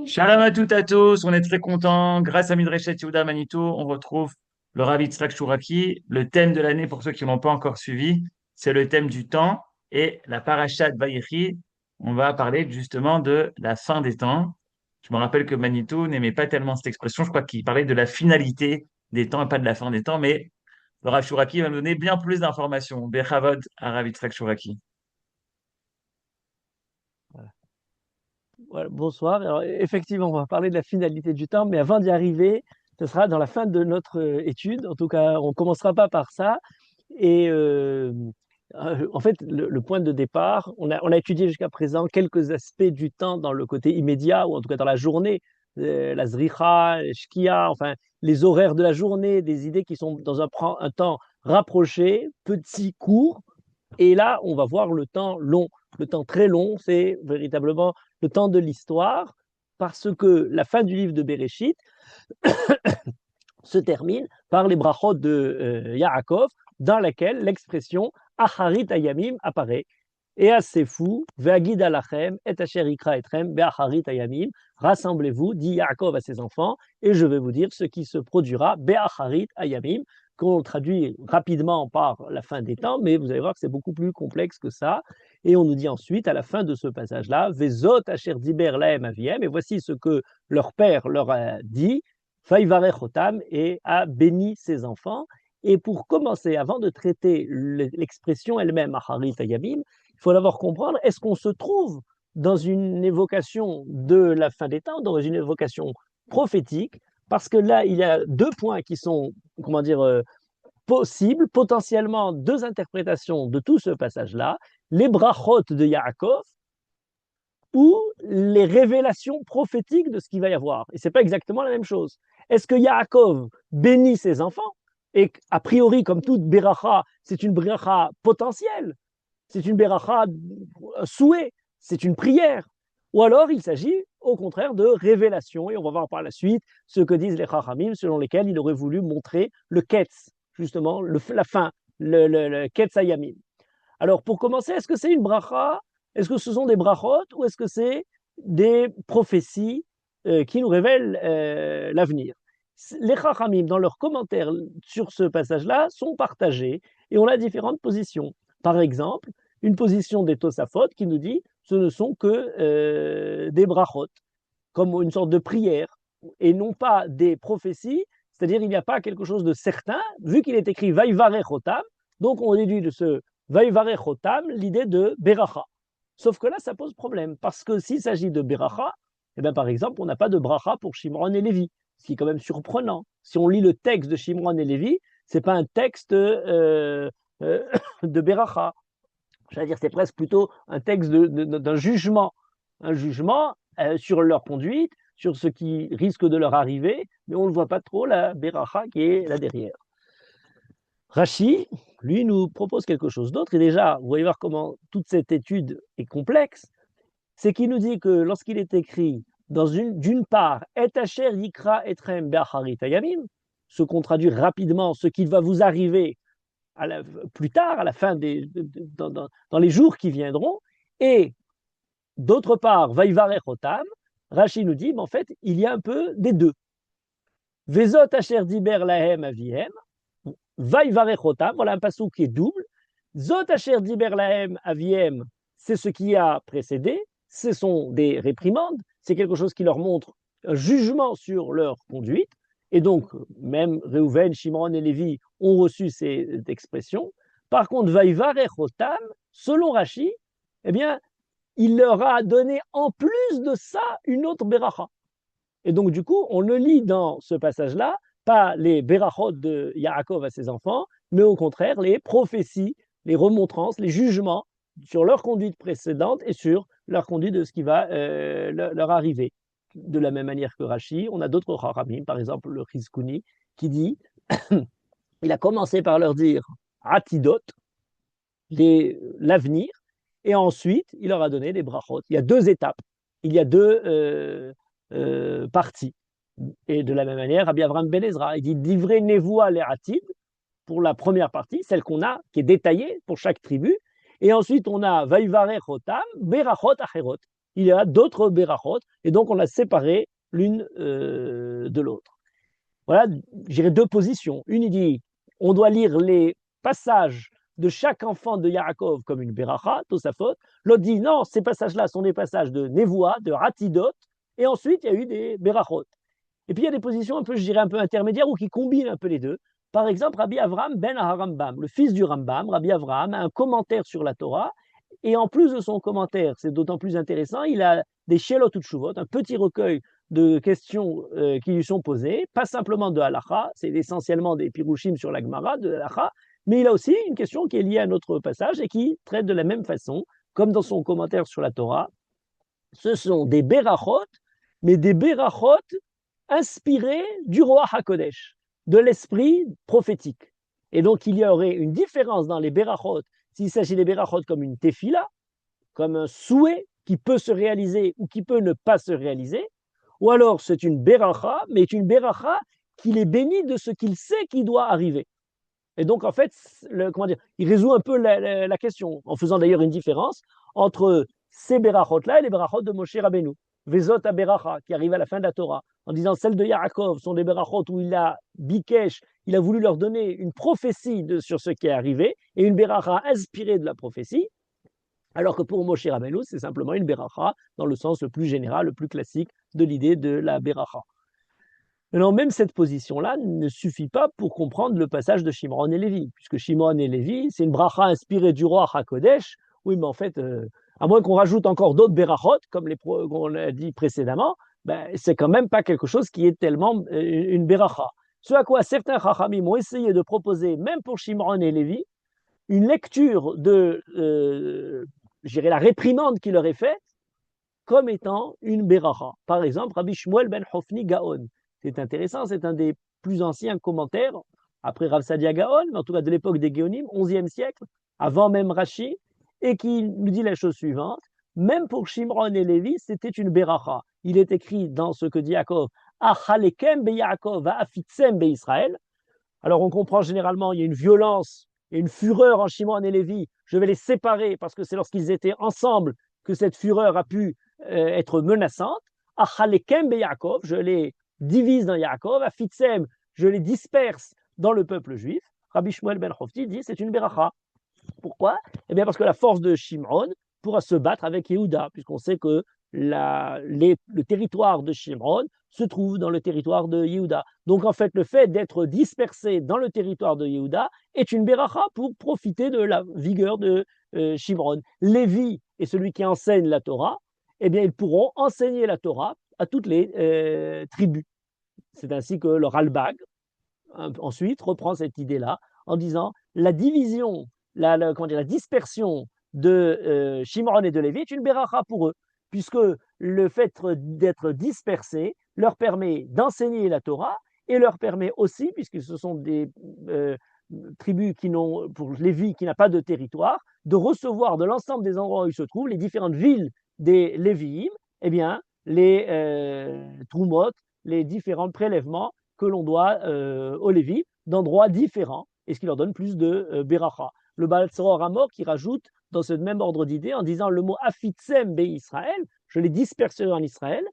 Shalom à tous, on est très contents. Grâce à Midreshet Yehuda Manito, on retrouve le Rav Yitzhak Shuraki. Le thème de l'année, pour ceux qui ne l'ont pas encore suivi, c'est le thème du temps et la parashat Vayechi. On va parler justement de la fin des temps. Je me rappelle que Manito n'aimait pas tellement cette expression. Je crois qu'il parlait de la finalité des temps et pas de la fin des temps. Mais le Rav Shuraki va nous donner bien plus d'informations. Bechavod à Rav Yitzhak Shuraki. Voilà, bonsoir. Alors, effectivement, on va parler de la finalité du temps, mais avant d'y arriver, ce sera dans la fin de notre étude. En tout cas, on ne commencera pas par ça. Et en fait, le point de départ, on a étudié jusqu'à présent quelques aspects du temps dans le côté immédiat, ou en tout cas dans la journée, la zricha, shkia, enfin, les horaires de la journée, des idées qui sont dans un temps rapproché, petit, court. Et là, on va voir le temps long. Le temps très long, c'est véritablement le temps de l'histoire, parce que la fin du livre de Bereshit se termine par les brachot de Yaakov, dans laquelle l'expression Acharit Ayamim apparaît. Et assez fou, Ve'agid alachem, et asher ikra etrem, be'acharit ayamim, rassemblez-vous, dit Yaakov à ses enfants, et je vais vous dire ce qui se produira, be'acharit ayamim, qu'on traduit rapidement par la fin des temps, mais vous allez voir que c'est beaucoup plus complexe que ça. Et on nous dit ensuite, à la fin de ce passage-là, Vezot asher diber lahem aviem, et voici ce que leur père leur a dit, Vaïvarech otam, et a béni ses enfants. Et pour commencer, avant de traiter l'expression elle-même, Acharit ayamim, il faut d'abord comprendre, est-ce qu'on se trouve dans une évocation de la fin des temps, dans une évocation prophétique, parce que là, il y a deux points qui sont, comment dire, possibles, potentiellement deux interprétations de tout ce passage-là, les brachot de Yaakov ou les révélations prophétiques de ce qu'il va y avoir. Et ce n'est pas exactement la même chose. Est-ce que Yaakov bénit ses enfants et a priori, comme toute beracha, c'est une beracha potentielle, c'est une beracha souhait, c'est une prière. Ou alors il s'agit au contraire de révélation, et on va voir par la suite ce que disent les Chachamim, selon lesquels il aurait voulu montrer le Ketz, justement, la fin, le Ketz Ayamim. Alors pour commencer, est-ce que c'est une bracha? Est-ce que ce sont des brachot ou est-ce que c'est des prophéties qui nous révèlent l'avenir? Les Chachamim, dans leurs commentaires sur ce passage-là, sont partagés et on a différentes positions. Par exemple, une position des Tosafot qui nous dit ce ne sont que des brachot, comme une sorte de prière, et non pas des prophéties, c'est-à-dire il n'y a pas quelque chose de certain, vu qu'il est écrit Vaïvarech Otam, donc on déduit de ce Vaïvarech Otam l'idée de Beracha. Sauf que là, ça pose problème, parce que s'il s'agit de Beracha, eh bien, par exemple, on n'a pas de bracha pour Shimron et Lévi, ce qui est quand même surprenant. Si on lit le texte de Shimron et Lévi, c'est pas un texte de Beracha. J'allais dire, c'est presque plutôt un texte d'un jugement, un jugement sur leur conduite, sur ce qui risque de leur arriver, mais on ne voit pas trop la Beracha qui est là derrière. Rashi, lui, nous propose quelque chose d'autre, et déjà, vous voyez voir comment toute cette étude est complexe, c'est qu'il nous dit que lorsqu'il est écrit d'une part, Et Asher Yikra Etrem Be'acharit Ayamim, ce qu'on traduit rapidement, ce qui va vous arriver plus tard, à la fin dans les jours qui viendront, et d'autre part, Vaïvarech Otam, Rashi nous dit, en fait, il y a un peu des deux. Vezot Asher Diber Lahem Avihem, Vaïvarech Otam, voilà un passage qui est double. Zot Asher Diber Lahem Avihem, c'est ce qui a précédé, ce sont des réprimandes, c'est quelque chose qui leur montre un jugement sur leur conduite. Et donc, même Reuven, Shimon et Lévi ont reçu cette expression. Par contre, Vaïvarech Otam, selon Rashi, eh bien, il leur a donné en plus de ça une autre beracha. Et donc, du coup, on ne lit dans ce passage-là pas les berachot de Yaakov à ses enfants, mais au contraire les prophéties, les remontrances, les jugements sur leur conduite précédente et sur leur conduite de ce qui va leur arriver. De la même manière que Rashi, on a d'autres Chachamim, par exemple le Chizkuni, qui dit, il a commencé par leur dire Atidot, l'avenir, et ensuite il leur a donné des brachot. Il y a deux étapes, il y a deux parties. Et de la même manière, Rabbi Avraham Ben Ezra, il dit Divrei Nevoa Le'atid, pour la première partie, celle qu'on a, qui est détaillée pour chaque tribu. Et ensuite, on a Vaïvarech Otam, Berachot Acherot. il y a d'autres berachot, et donc on a séparé l'une de l'autre. Voilà, j'irai deux positions. Une, il dit, on doit lire les passages de chaque enfant de Yaakov comme une beracha, Tosafot. L'autre dit, non, ces passages-là sont des passages de Nevoa, de Ratidot, et ensuite il y a eu des berachot. Et puis il y a des positions un peu, je dirais, un peu intermédiaires ou qui combinent un peu les deux. Par exemple, Rabbi Avraham ben Harambam, le fils du Rambam, Rabbi Avraham, a un commentaire sur la Torah. Et en plus de son commentaire, c'est d'autant plus intéressant, il a des Shelot Utshuvot, un petit recueil de questions qui lui sont posées, pas simplement de halacha, c'est essentiellement des pirushim sur la Gemara, de halacha, mais il a aussi une question qui est liée à notre passage et qui traite de la même façon, comme dans son commentaire sur la Torah. Ce sont des berachot, mais des berachot inspirés du roi HaKodesh, de l'esprit prophétique. Et donc il y aurait une différence dans les berachot s'il s'agit des berachot comme une tefila, comme un souhait qui peut se réaliser ou qui peut ne pas se réaliser, ou alors c'est une beracha, mais une beracha qu'il est béni de ce qu'il sait qui doit arriver. Et donc, en fait, comment dire, il résout un peu la question, en faisant d'ailleurs une différence entre ces berachot-là et les berachot de Moshe Rabbeinu. Vezot à beracha, qui arrive à la fin de la Torah, en disant celles de Yaakov sont des berachot où il a bikesh, il a voulu leur donner une prophétie sur ce qui est arrivé, et une beracha inspirée de la prophétie, alors que pour Moshe Rabbeinu, c'est simplement une beracha dans le sens le plus général, le plus classique de l'idée de la beracha. Maintenant, même cette position-là ne suffit pas pour comprendre le passage de Shimron et Lévi, puisque Shimron et Lévi, c'est une bracha inspirée du roi HaKodesh. Oui, mais en fait, à moins qu'on rajoute encore d'autres berachot, comme qu'on a dit précédemment, ben, c'est quand même pas quelque chose qui est tellement une beracha. Ce à quoi certains chachamim ont essayé de proposer, même pour Shimron et Lévi, une lecture de, la réprimande qui leur est faite comme étant une beracha. Par exemple, Rabbi Shmuel ben Hofni Gaon. C'est intéressant, c'est un des plus anciens commentaires, après Rav Sadia Gaon, mais en tout cas de l'époque des Géonim, 11e siècle, avant même Rashi, et qui nous dit la chose suivante, même pour Shimron et Lévi, c'était une beracha. Il est écrit dans ce que dit Yaakov, Achalekem be Yaakov, Afitzem be Israël. Alors on comprend généralement, il y a une violence et une fureur en Shimon et Lévi. Je vais les séparer parce que c'est lorsqu'ils étaient ensemble que cette fureur a pu être menaçante. Achalekem be Yaakov, je les divise dans Yaakov. Afitzem, je les disperse dans le peuple juif. Rabbi Shmuel ben Hofti dit c'est une beracha. Pourquoi? Eh bien parce que la force de Shimron pourra se battre avec Yehuda, puisqu'on sait que le territoire de Shimron se trouve dans le territoire de Yehuda. Donc en fait, le fait d'être dispersé dans le territoire de Yehuda est une beracha pour profiter de la vigueur de Shimron. Lévi est celui qui enseigne la Torah, eh bien ils pourront enseigner la Torah à toutes les tribus. C'est ainsi que le Ralbag ensuite reprend cette idée-là en disant la division, la dispersion de Shimron et de Lévi est une beracha pour eux, puisque le fait d'être dispersés leur permet d'enseigner la Torah et leur permet aussi, puisque ce sont des tribus qui n'ont, pour Lévi, qui n'a pas de territoire, de recevoir de l'ensemble des endroits où ils se trouvent, les différentes villes des Lévi'im, eh bien, les Trumot, les différents prélèvements que l'on doit aux Lévi d'endroits différents, et ce qui leur donne plus de beracha. Le Baal Tzoror Amor qui rajoute dans ce même ordre d'idée en disant le mot Afitzem be Israël, je les disperserai en Israël,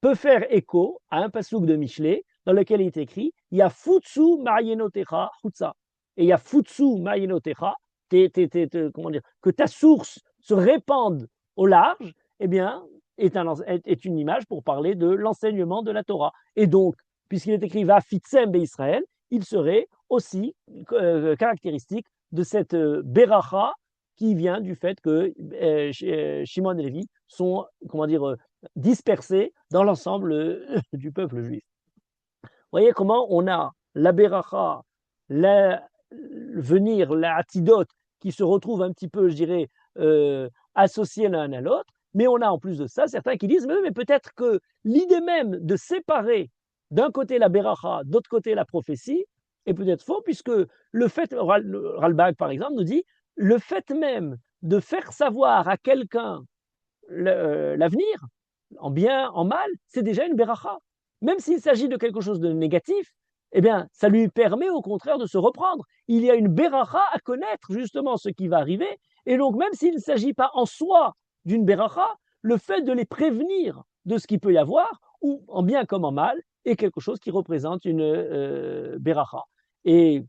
peut faire écho à un passouk de Michelet dans lequel il est écrit Yafutsu ma'yenotecha chutza. Et Yafutsu ma'yenotecha, comment dire, que ta source se répande au large, eh bien, est une image pour parler de l'enseignement de la Torah. Et donc, puisqu'il est écrit Vafitzem be Israël, il serait aussi caractéristique de cette beracha qui vient du fait que Shimon et Lévi sont, comment dire, dispersés dans l'ensemble du peuple juif. Vous voyez comment on a la beracha, venir, la atidote, qui se retrouvent un petit peu, je dirais, associés l'un à l'autre, mais on a en plus de ça certains qui disent mais peut-être que l'idée même de séparer d'un côté la beracha, d'autre côté la prophétie est peut-être faux, puisque le fait, Ralbag par exemple nous dit, le fait même de faire savoir à quelqu'un l'avenir, en bien, en mal, c'est déjà une beracha. Même s'il s'agit de quelque chose de négatif, eh bien, ça lui permet au contraire de se reprendre. Il y a une beracha à connaître justement ce qui va arriver, et donc même s'il ne s'agit pas en soi d'une beracha, le fait de les prévenir de ce qu'il peut y avoir, ou en bien comme en mal, est quelque chose qui représente une beracha. Et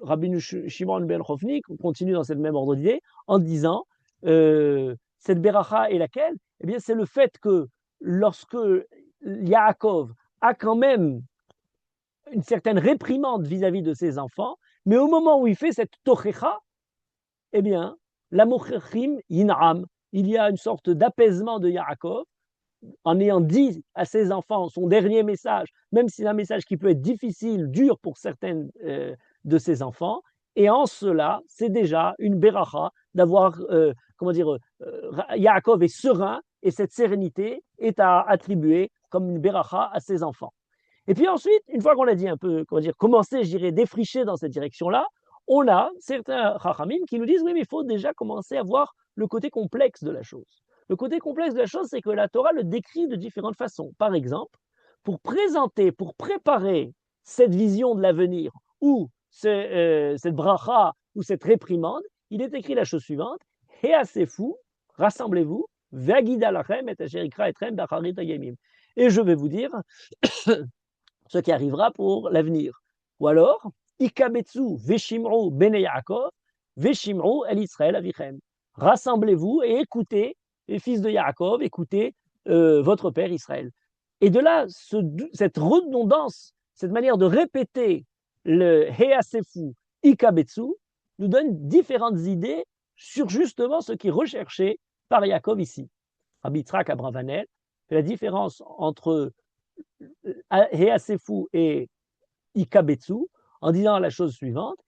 Rabbi Shimon ben Chofni continue dans cette même ordre d'idée en disant cette beracha est laquelle? Eh bien, c'est le fait que lorsque Yaakov a quand même une certaine réprimande vis-à-vis de ses enfants, mais au moment où il fait cette tochecha, eh bien, la mochechim yin'am, il y a une sorte d'apaisement de Yaakov, en ayant dit à ses enfants son dernier message, même si c'est un message qui peut être difficile, dur pour certains de ses enfants, et en cela, c'est déjà une beracha d'avoir, Yaakov est serein, et cette sérénité est à attribuer comme une beracha à ses enfants. Et puis ensuite, une fois qu'on a dit un peu, commencer, je dirais, défricher dans cette direction-là, on a certains chachamim qui nous disent, oui, mais il faut déjà commencer à voir le côté complexe de la chose. Le côté complexe de la chose, c'est que la Torah le décrit de différentes façons. Par exemple, pour présenter, pour préparer cette vision de l'avenir, ou cette bracha, ou cette réprimande, il est écrit la chose suivante, Heasefu, rassemblez-vous, Vagida lachem et asherikra etrem bacharit ayemim. Et je vais vous dire ce qui arrivera pour l'avenir. Ou alors, Ikabetsu veshimru bene Yaakov, veshimru el Israël avichem. Rassemblez-vous et écoutez, les fils de Yaakov, écoutez votre père Israël. Et de là, cette redondance, cette manière de répéter le Heasefu, Ikabetsu, nous donne différentes idées sur justement ce qui est recherché par Yaakov ici. Rabbi Yitzhak Abravanel fait la différence entre Heasefu et Ikabetsu en disant la chose suivante.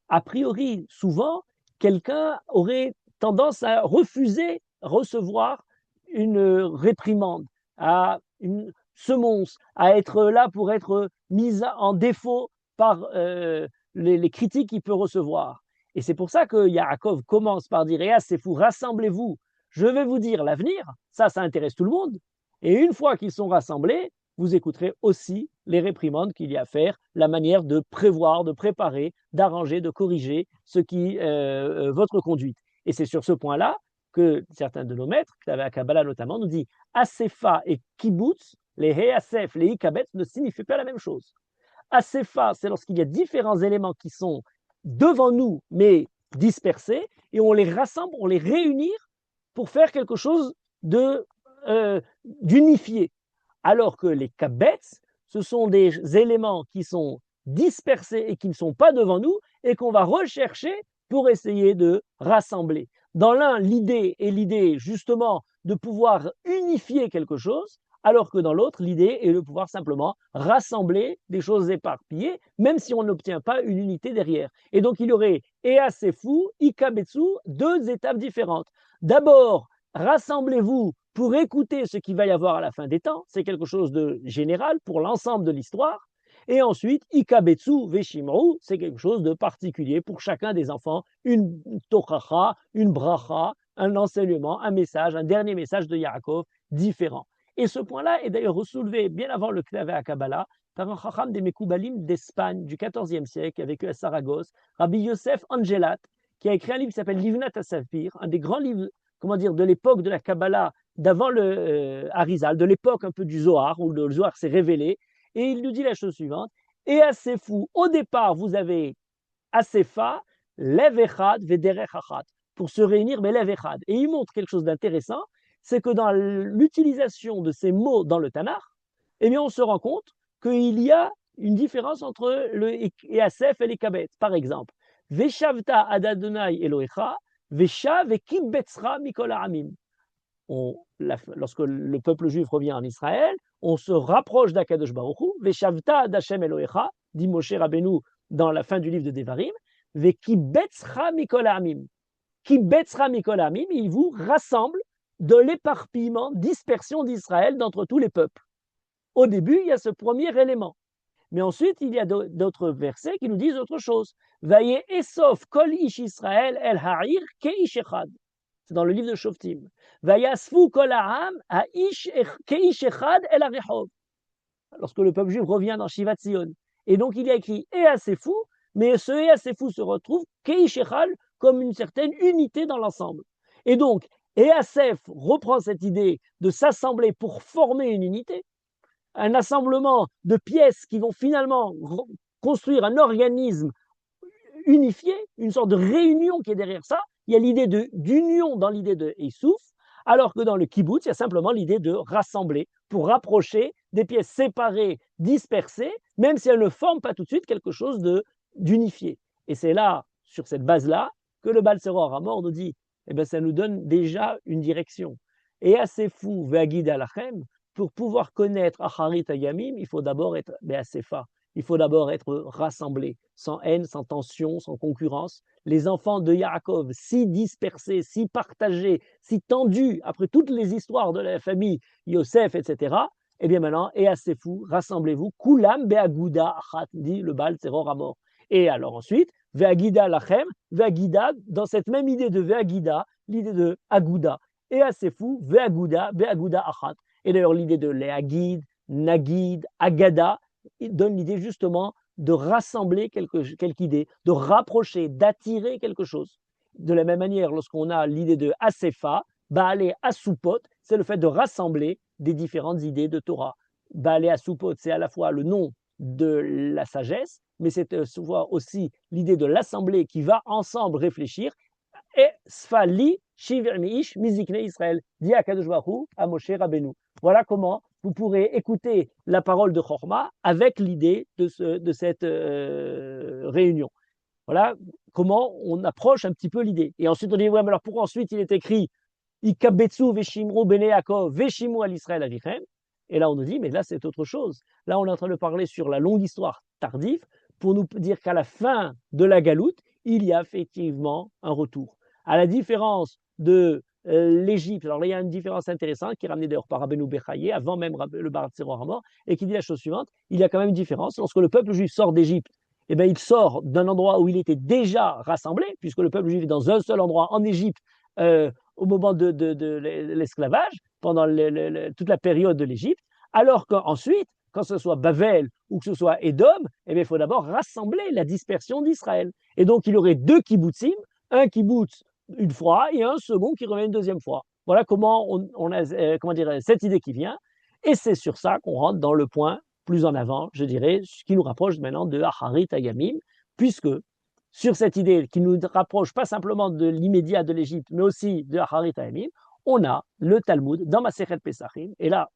A priori, souvent, quelqu'un aurait tendance à refuser recevoir une réprimande, à une semonce, à être là pour être mise en défaut par les critiques qu'il peut recevoir. Et c'est pour ça que Yaakov commence par dire Heasefu, rassemblez-vous, je vais vous dire l'avenir. Ça intéresse tout le monde. Et une fois qu'ils sont rassemblés, vous écouterez aussi les réprimandes qu'il y a à faire, la manière de prévoir, de préparer, d'arranger, de corriger ce qui votre conduite. Et c'est sur ce point-là que certains de nos maîtres, à Kabbalah notamment, nous disent Asefa et Kibbutz, les Heasef, les Ikabetz ne signifient pas la même chose. Asefa, c'est lorsqu'il y a différents éléments qui sont devant nous, mais dispersés, et on les rassemble, on les réunit pour faire quelque chose d'unifié. Alors que les kabetz, ce sont des éléments qui sont dispersés et qui ne sont pas devant nous et qu'on va rechercher pour essayer de rassembler. Dans l'un, l'idée est l'idée justement de pouvoir unifier quelque chose, alors que dans l'autre, l'idée est de pouvoir simplement rassembler des choses éparpillées, même si on n'obtient pas une unité derrière. Et donc il y aurait Heasefu, Ikabetsu, deux étapes différentes. D'abord, rassemblez-vous pour écouter ce qu'il va y avoir à la fin des temps, c'est quelque chose de général pour l'ensemble de l'histoire. Et ensuite, Ikabetsu Veshimru, c'est quelque chose de particulier pour chacun des enfants, une tochacha, une bracha, un enseignement, un message, un dernier message de Yaakov différent. Et ce point-là est d'ailleurs soulevé bien avant le Ktavé à Kabbalah par un chacham des Mekoubalim d'Espagne du XIVe siècle, qui a vécu à Saragosse, Rabbi Yosef Angelat, qui a écrit un livre qui s'appelle Livnat HaSafir, un des grands livres, de l'époque de la Kabbalah, d'avant le Harizal, de l'époque un peu du Zohar, où le Zohar s'est révélé, et il nous dit la chose suivante, et Asefu, au départ, vous avez Asefa, Lev Echad, Vederech Achad, pour se réunir, mais Lev Echad. Et il montre quelque chose d'intéressant, c'est que dans l'utilisation de ces mots dans le Tanakh, eh bien, on se rend compte qu'il y a une différence entre le Easef et les Kabet. Par exemple, Veshavta ad Adonai Elohecha, Veshav et Kibbetzra Mikol Ha'amim. Lorsque le peuple juif revient en Israël, on se rapproche d'Akadosh Baruch Hu, Veshavta d'Hashem Elohecha, dit Moshe Rabbeinu dans la fin du livre de Devarim, Ve Kibbetzra Mikol Ha'amim. Kibbetzra Mikol Ha'amim, il vous rassemble de l'éparpillement, dispersion d'Israël d'entre tous les peuples. Au début, il y a ce premier élément. Mais ensuite, il y a d'autres versets qui nous disent autre chose. Vaye esof kol ish Israël el ha'ir keish echad. C'est dans le livre de Shoftim. Vayasfu kol ha'am keish echad el harechov. Lorsque le peuple juif revient dans Shivat Zion. Et donc, il y a écrit Heasefu, mais ce Heasefu se retrouve keish echad comme une certaine unité dans l'ensemble. Et donc, Et Asef reprend cette idée de s'assembler pour former une unité, un assemblement de pièces qui vont finalement construire un organisme unifié, une sorte de réunion qui est derrière ça. Il y a l'idée d'union dans l'idée de Issouf, alors que dans le kibbutz, il y a simplement l'idée de rassembler pour rapprocher des pièces séparées, dispersées, même si elles ne forment pas tout de suite quelque chose d'unifié. Et c'est là, sur cette base-là, que le Baal Seror Hamor nous dit, eh bien, ça nous donne déjà une direction. Et assez fou, Ve'agid alachem, pour pouvoir connaître Acharit Ayamim, il faut d'abord être Be'asefa. Il faut d'abord être rassemblé, sans haine, sans tension, sans concurrence. Les enfants de Yaakov, si dispersés, si partagés, si tendus, après toutes les histoires de la famille, Yosef, etc., eh bien maintenant, et assez fou, rassemblez-vous, Kulam be'aguda achat, dit le Baal Tzeror Hamor. Et alors ensuite, ve'agida lachem, ve'agida, dans cette même idée de ve'agida, l'idée de aguda. Et assez fou, ve'aguda, be'aguda achat. Et d'ailleurs, l'idée de le'agid, nagid, agada, il donne l'idée justement de rassembler quelque idée, de rapprocher, d'attirer quelque chose. De la même manière, lorsqu'on a l'idée de Asefa, Baalé Asupot, c'est le fait de rassembler des différentes idées de Torah. Baalé Asupot, c'est à la fois le nom de la sagesse, mais c'est souvent aussi l'idée de l'assemblée qui va ensemble réfléchir. Et Sfali, Shivir Miish, Mizikne Israël, dit à Kadosh Baruch Hu, à Moshe Rabbeinu. Voilà comment vous pourrez écouter la parole de Chorma avec l'idée de cette réunion. Voilà comment on approche un petit peu l'idée. Et ensuite, on dit, ouais, mais alors pourquoi ensuite il est écrit Ikabetsu veshimru bene Yaakov veshimu al Israël avichem. Et là, on nous dit, mais là, c'est autre chose. Là, on est en train de parler sur la longue histoire tardive pour nous dire qu'à la fin de la galoute, il y a effectivement un retour. À la différence de l'Égypte, alors là, il y a une différence intéressante qui est ramenée d'ailleurs par Rabbeinu Bechaye, avant même le Baal Tzeror Hamor, et qui dit la chose suivante, il y a quand même une différence. Lorsque le peuple juif sort d'Égypte, eh bien, il sort d'un endroit où il était déjà rassemblé, puisque le peuple juif est dans un seul endroit en Égypte, au moment de l'esclavage, pendant toute la période de l'Égypte, alors qu'ensuite, quand ce soit Bavel ou que ce soit Édom, eh bien, il faut d'abord rassembler la dispersion d'Israël. Et donc, il y aurait deux kibbutzim, un kibbutz une fois et un second qui revient une deuxième fois. Voilà comment on a cette idée qui vient. Et c'est sur ça qu'on rentre dans le point plus en avant, je dirais, ce qui nous rapproche maintenant de Acharit Ayamim, puisque sur cette idée qui nous rapproche pas simplement de l'immédiat de l'Égypte, mais aussi de Acharit Ayamim, on a le Talmud dans Masechet Pesachim. Et là,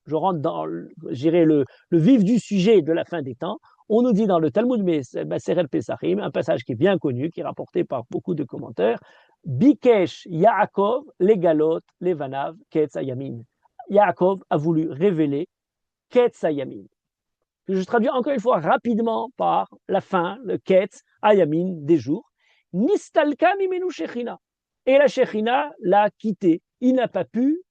je rentre dans, je dirais, le vif du sujet de la fin des temps. On nous dit dans le Talmud Masechet Pesachim, un passage qui est bien connu, qui est rapporté par beaucoup de commentaires, Bikesh Yaakov, les galot, les vanav, Ketz Ayamin. Yaakov a voulu révéler Ketz Ayamin. Je traduis encore une fois rapidement par la fin, le Ketz Ayamin des jours. Nistalka mimenu Shechina. Et la Shechina l'a quitté. Il n'a pas pu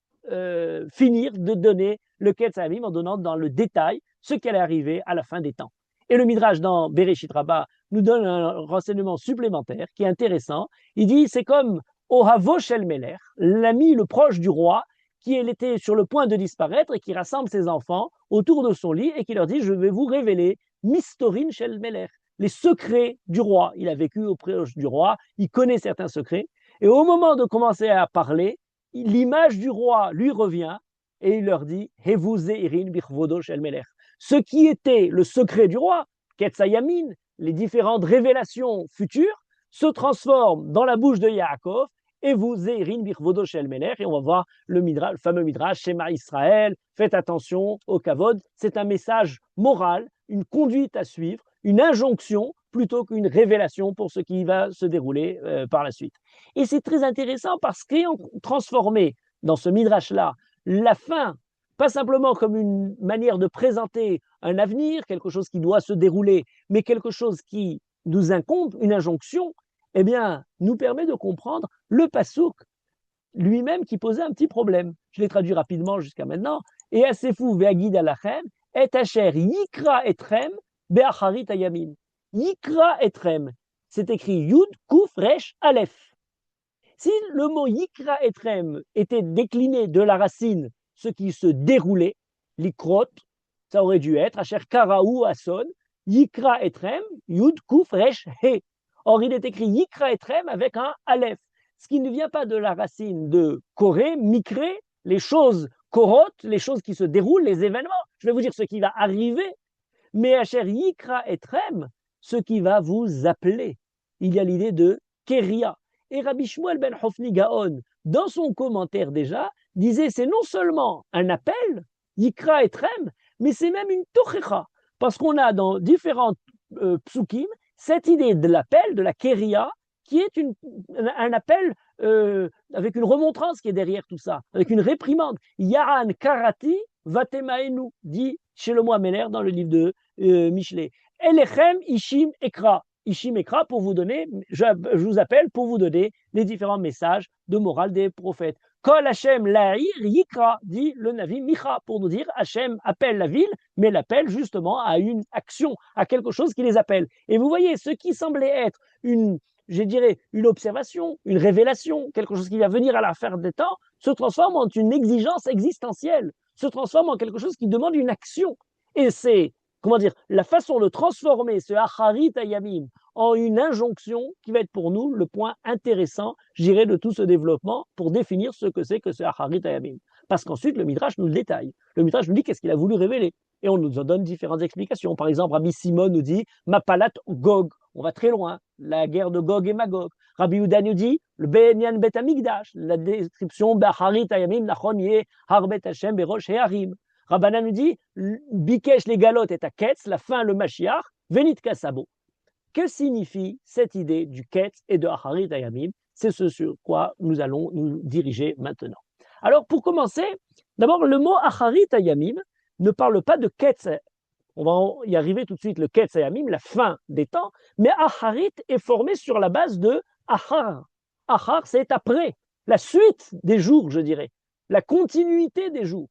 finir de donner le Ketz Ayamin en donnant dans le détail ce qui allait arriver à la fin des temps. Et le Midrash dans Bereshit Rabbah nous donne un renseignement supplémentaire qui est intéressant. Il dit, c'est comme Ohavo Shel Melech, l'ami, le proche du roi, qui était sur le point de disparaître et qui rassemble ses enfants autour de son lit et qui leur dit, je vais vous révéler Mistorin Shel Melech, les secrets du roi. Il a vécu auprès du roi, il connaît certains secrets. Et au moment de commencer à parler, l'image du roi lui revient et il leur dit, Hevuze Irin Bichvodo Shel Melech. Ce qui était le secret du roi, Ketzayamin, les différentes révélations futures, se transforment dans la bouche de Yaakov, et vous, Zeirin Birvodo Shel Melech, et on va voir le fameux Midrash, Shema Israël, faites attention au Kavod. C'est un message moral, une conduite à suivre, une injonction, plutôt qu'une révélation pour ce qui va se dérouler par la suite. Et c'est très intéressant parce qu'ayant transformé dans ce Midrash-là la fin, pas simplement comme une manière de présenter un avenir, quelque chose qui doit se dérouler, mais quelque chose qui nous incombe, une injonction, eh bien, nous permet de comprendre le pasouk lui-même qui posait un petit problème. Je l'ai traduit rapidement jusqu'à maintenant. Et assez fou, ve'agid alachem, et asher yikra etrem be'acharit ayamin. Yikra etrem, c'est écrit Yud Kuf Resh Aleph. Si le mot yikra etrem était décliné de la racine ce qui se déroulait, l'ikrot, ça aurait dû être asher karaou ason, yikra etrem, Yud Kuf Resh He. Or, il est écrit Yikra Etrem avec un Aleph. ce qui ne vient pas de la racine de koré, mikré, les choses korotes, les choses qui se déroulent, les événements. Je vais vous dire ce qui va arriver. Mais Asher Yikra Etrem, ce qui va vous appeler. Il y a l'idée de Keria. Et Rabbi Shmuel ben Hofni Gaon, dans son commentaire déjà, disait c'est non seulement un appel, Yikra Etrem, mais c'est même une Tochecha. Parce qu'on a dans différents psukim cette idée de l'appel, de la Keria, qui est un appel avec une remontrance qui est derrière tout ça, avec une réprimande. Yahan Karati Vatemaenu, dit Shlomo Ameler dans le livre de Michelet. Elechem Ishim Ekra. Ishim Ekra pour vous donner, je vous appelle pour vous donner les différents messages de morale des prophètes. Kol Hashem La'ir Yikra, dit le Navi Micha, pour nous dire Hashem appelle la ville, mais l'appelle justement à une action, à quelque chose qui les appelle. Et vous voyez, ce qui semblait être une observation, une révélation, quelque chose qui va venir à la fin des temps, se transforme en une exigence existentielle, se transforme en quelque chose qui demande une action. Et c'est, la façon de transformer ce Acharit Hayamim en une injonction qui va être pour nous le point intéressant, je dirais, de tout ce développement pour définir ce que c'est que ce Acharit Hayamim. Parce qu'ensuite, le Midrash nous le détaille. Le Midrash nous dit qu'est-ce qu'il a voulu révéler. Et on nous en donne différentes explications. Par exemple, Rabbi Simon nous dit Mapalat Gog. On va très loin, la guerre de Gog et Magog. Rabbi Yehuda nous dit le Benyan Bet Amigdash, la description B'Acharit Hayamim Nachon Yeh Harbet Hashem Berosh Hearim. Rabbanan nous dit Bikesh les galotes et à Ketz, la fin, le Mashiach, Venit Kasabo. Que signifie cette idée du Ketz et de Acharit Hayamim? C'est ce sur quoi nous allons nous diriger maintenant. Alors, pour commencer, d'abord, le mot Acharit Hayamim ne parle pas de Ketz. On va y arriver tout de suite, le Ketz Hayamim, la fin des temps, mais Acharit est formé sur la base de Achar. Achar, c'est après, la suite des jours, je dirais, la continuité des jours.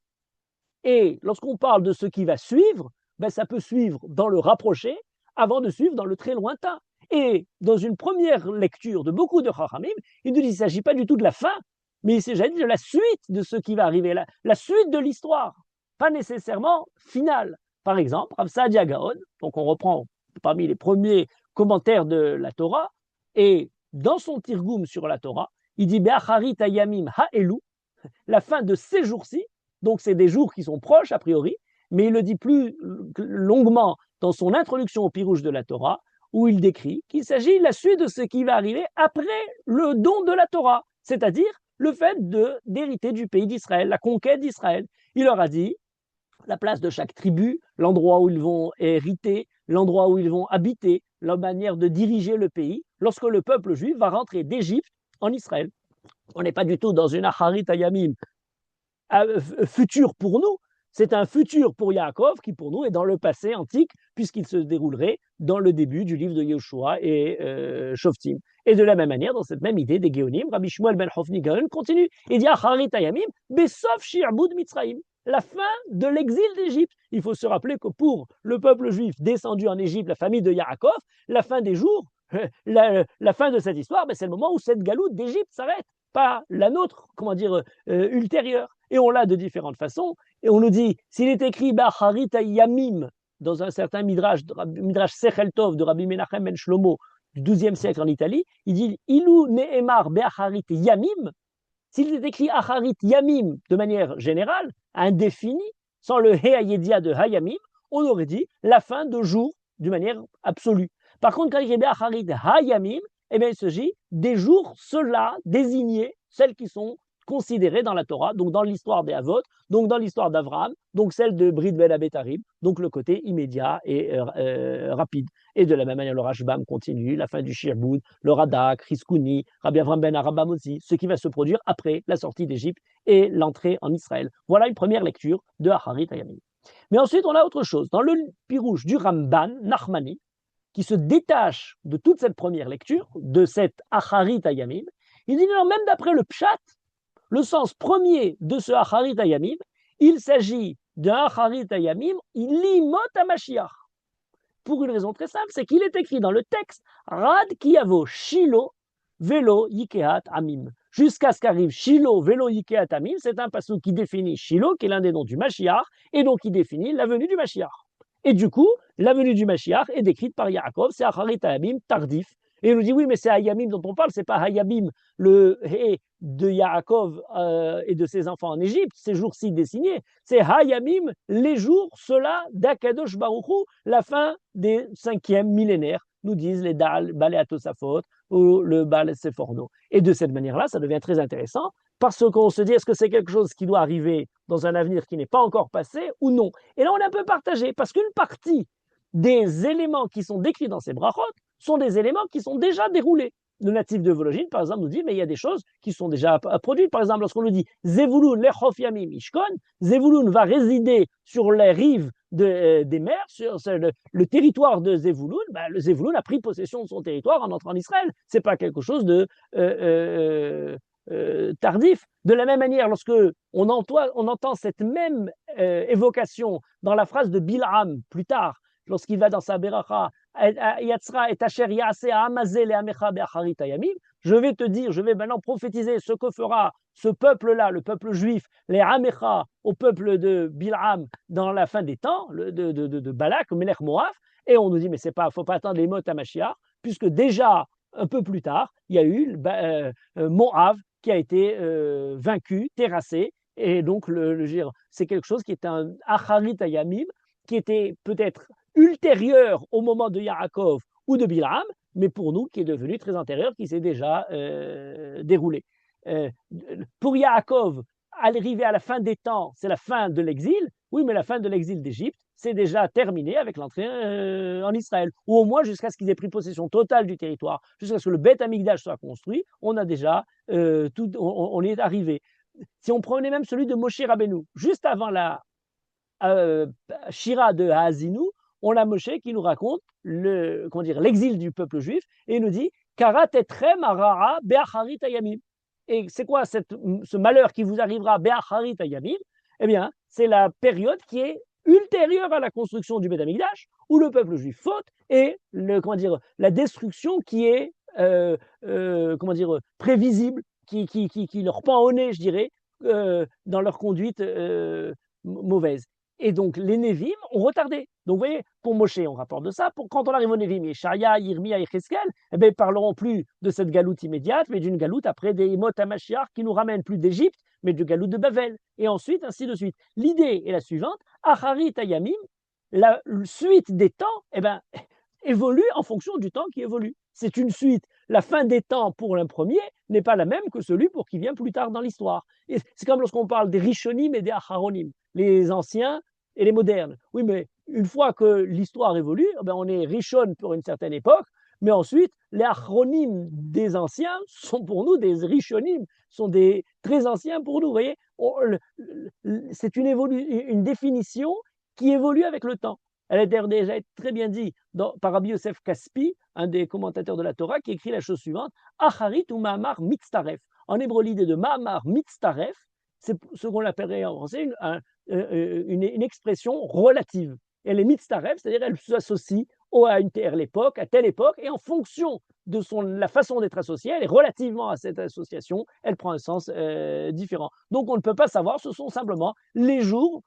Et lorsqu'on parle de ce qui va suivre, ben ça peut suivre dans le rapproché avant de suivre dans le très lointain. Et dans une première lecture de beaucoup de Chachamim, il nous dit qu'il ne s'agit pas du tout de la fin, mais il s'agit de la suite de ce qui va arriver, la suite de l'histoire, pas nécessairement finale. Par exemple, Rav Saadia Gaon, donc on reprend parmi les premiers commentaires de la Torah, et dans son Tirgoum sur la Torah, il dit Be'acharit hayamim ha'elu, la fin de ces jours-ci, donc c'est des jours qui sont proches a priori, mais il le dit plus longuement dans son introduction au Pirouche de la Torah, où il décrit qu'il s'agit de la suite de ce qui va arriver après le don de la Torah, c'est-à-dire le fait d'hériter du pays d'Israël, la conquête d'Israël. Il leur a dit la place de chaque tribu, l'endroit où ils vont hériter, l'endroit où ils vont habiter, la manière de diriger le pays, lorsque le peuple juif va rentrer d'Égypte en Israël. On n'est pas du tout dans une Acharit Hayamim futur pour nous, c'est un futur pour Yaakov qui pour nous est dans le passé antique, puisqu'il se déroulerait dans le début du livre de Yehoshua et Shoftim. Et de la même manière, dans cette même idée des Géonim, Rabbi Shmuel ben Hofni Gaon continue et dit Acharit Hayamim, Besof Shi'abud Mitzrayim, la fin de l'exil d'Égypte. Il faut se rappeler que pour le peuple juif descendu en Égypte, la famille de Yaakov, la fin des jours, la fin de cette histoire, ben c'est le moment où cette galoute d'Égypte s'arrête, pas la nôtre, ultérieure. Et on l'a de différentes façons. Et on nous dit, s'il est écrit Ba'acharit Hayamim dans un certain Midrash Sechel Tov de Rabbi Menachem ben Shlomo du XIIe siècle en Italie, il dit Ilu Ne'emar Be'acharit Yamim. S'il est écrit Acharit Yamim de manière générale, indéfinie, sans le He Hayedia de Hayamim, on aurait dit la fin de jour d'une manière absolue. Par contre, quand il est Be'acharit Hayamim, eh bien, il s'agit des jours, ceux-là, désignés, celles qui sont considérées dans la Torah, donc dans l'histoire des Avot, donc dans l'histoire d'Avraham, donc celle de Brit Ben Abetarim, donc le côté immédiat et rapide. Et de la même manière, le Rashbam continue, la fin du Shirboud, le Radak, Riskouni, Rabbi Avram Ben Arabam aussi, ce qui va se produire après la sortie d'Égypte et l'entrée en Israël. Voilà une première lecture de Acharit Hayamim. Mais ensuite, on a autre chose. Dans le Pirouche du Ramban, Nachmani, qui se détache de toute cette première lecture, de cette Acharit Hayamim, il dit non, même d'après le Pshat, le sens premier de ce Acharit Hayamim, il s'agit d'un Acharit Hayamim, il limot à Mashiach. Pour une raison très simple, c'est qu'il est écrit dans le texte Rad Kiyavo Shilo Velo Yikehat Amim. Jusqu'à ce qu'arrive Shilo Velo Yikehat Amim, c'est un passage qui définit Shilo, qui est l'un des noms du Mashiach, et donc qui définit la venue du Mashiach. Et du coup, la venue du Mashiach est décrite par Yaakov, c'est Acharit Hayamim tardif, Et il nous dit, oui, mais c'est Hayamim dont on parle, c'est pas Hayamim, le Hé de Yaakov et de ses enfants en Égypte, ces jours-ci dessinés. C'est Hayamim, les jours, ceux-là d'Akadosh Baruch Hu, la fin des 5e millénaires, nous disent les Dal, Balé Atosafot ou le Baal Seforno. Et de cette manière-là, ça devient très intéressant parce qu'on se dit, est-ce que c'est quelque chose qui doit arriver dans un avenir qui n'est pas encore passé ou non? Et là, on est un peu partagé parce qu'une partie des éléments qui sont décrits dans ces brachot sont des éléments qui sont déjà déroulés. Le natif de Vologine, par exemple, nous dit, mais il y a des choses qui sont déjà produites. Par exemple, lorsqu'on nous dit Zevulun lechof yamim ishkon, Zevulun va résider sur les rives des mers, sur le territoire de Zevulun. Ben, le Zevulun a pris possession de son territoire en entrant en Israël. C'est pas quelque chose de tardif. De la même manière, lorsque on entend cette même évocation dans la phrase de Bil'am plus tard, lorsqu'il va dans sa beracha, je vais te dire, je vais maintenant prophétiser ce que fera ce peuple-là, le peuple juif, les Amecha, au peuple de Bil'am dans la fin des temps, de Balak, Melech Moab, et on nous dit, mais c'est pas, faut pas attendre les mots à Mashiach, puisque déjà, un peu plus tard, il y a eu Moab qui a été vaincu, terrassé, et donc c'est quelque chose qui est un Acharit Ayamim, qui était peut-être ultérieur au moment de Yaakov ou de Bilam, mais pour nous, qui est devenu très antérieur, qui s'est déjà déroulé. Pour Yaakov, arriver à la fin des temps, c'est la fin de l'exil. Oui, mais la fin de l'exil d'Égypte, c'est déjà terminé avec l'entrée en Israël. Ou au moins jusqu'à ce qu'ils aient pris possession totale du territoire, jusqu'à ce que le Beth Amikdash soit construit, on a déjà on est arrivé. Si on prenait même celui de Moshe Rabbeinu, juste avant la Shira de Haazinu, on a Moshe qui nous raconte l'exil du peuple juif et il nous dit Karat etrem arara be'acharit ayamim. Et c'est quoi ce malheur qui vous arrivera be'acharit ayamim? Eh bien, c'est la période qui est ultérieure à la construction du Beth Amikdash, où le peuple juif faute et la destruction qui est prévisible, qui leur pend au nez, je dirais, dans leur conduite mauvaise. Et donc, les Névim ont retardé. Donc, vous voyez, pour Moshe, on rapporte de ça. Quand on arrive aux Névim, Yesharia, Yirmia et Cheskel, eh bien, parleront plus de cette galoute immédiate, mais d'une galoute après des Imot HaMashiach qui nous ramènent plus d'Égypte, mais de galoute de Bavel. Et ensuite, ainsi de suite. L'idée est la suivante. Acharit Ayamim, la suite des temps, eh ben, évolue en fonction du temps qui évolue. C'est une suite. La fin des temps pour l'un premier n'est pas la même que celui pour qui vient plus tard dans l'histoire. Et c'est comme lorsqu'on parle des Rishonim et des Acharonim, les anciens et les modernes. Oui, mais une fois que l'histoire évolue, ben on est Rishon pour une certaine époque, mais ensuite, les Acharonim des anciens sont pour nous des Rishonim, sont des très anciens pour nous. Vous voyez, c'est une définition qui évolue avec le temps. Elle a déjà été très bien dit par Rabbi Yosef Kaspi, un des commentateurs de la Torah, qui écrit la chose suivante Acharit ou Ma'amar mitztaref. En hébreu, l'idée de Ma'amar mitztaref, c'est ce qu'on appellerait en français une expression relative. Elle est mitztaref, c'est-à-dire elle s'associe à une telle époque, et en fonction de la façon d'être associée, elle est relativement à cette association, elle prend un sens différent. Donc on ne peut pas savoir, ce sont simplement les jours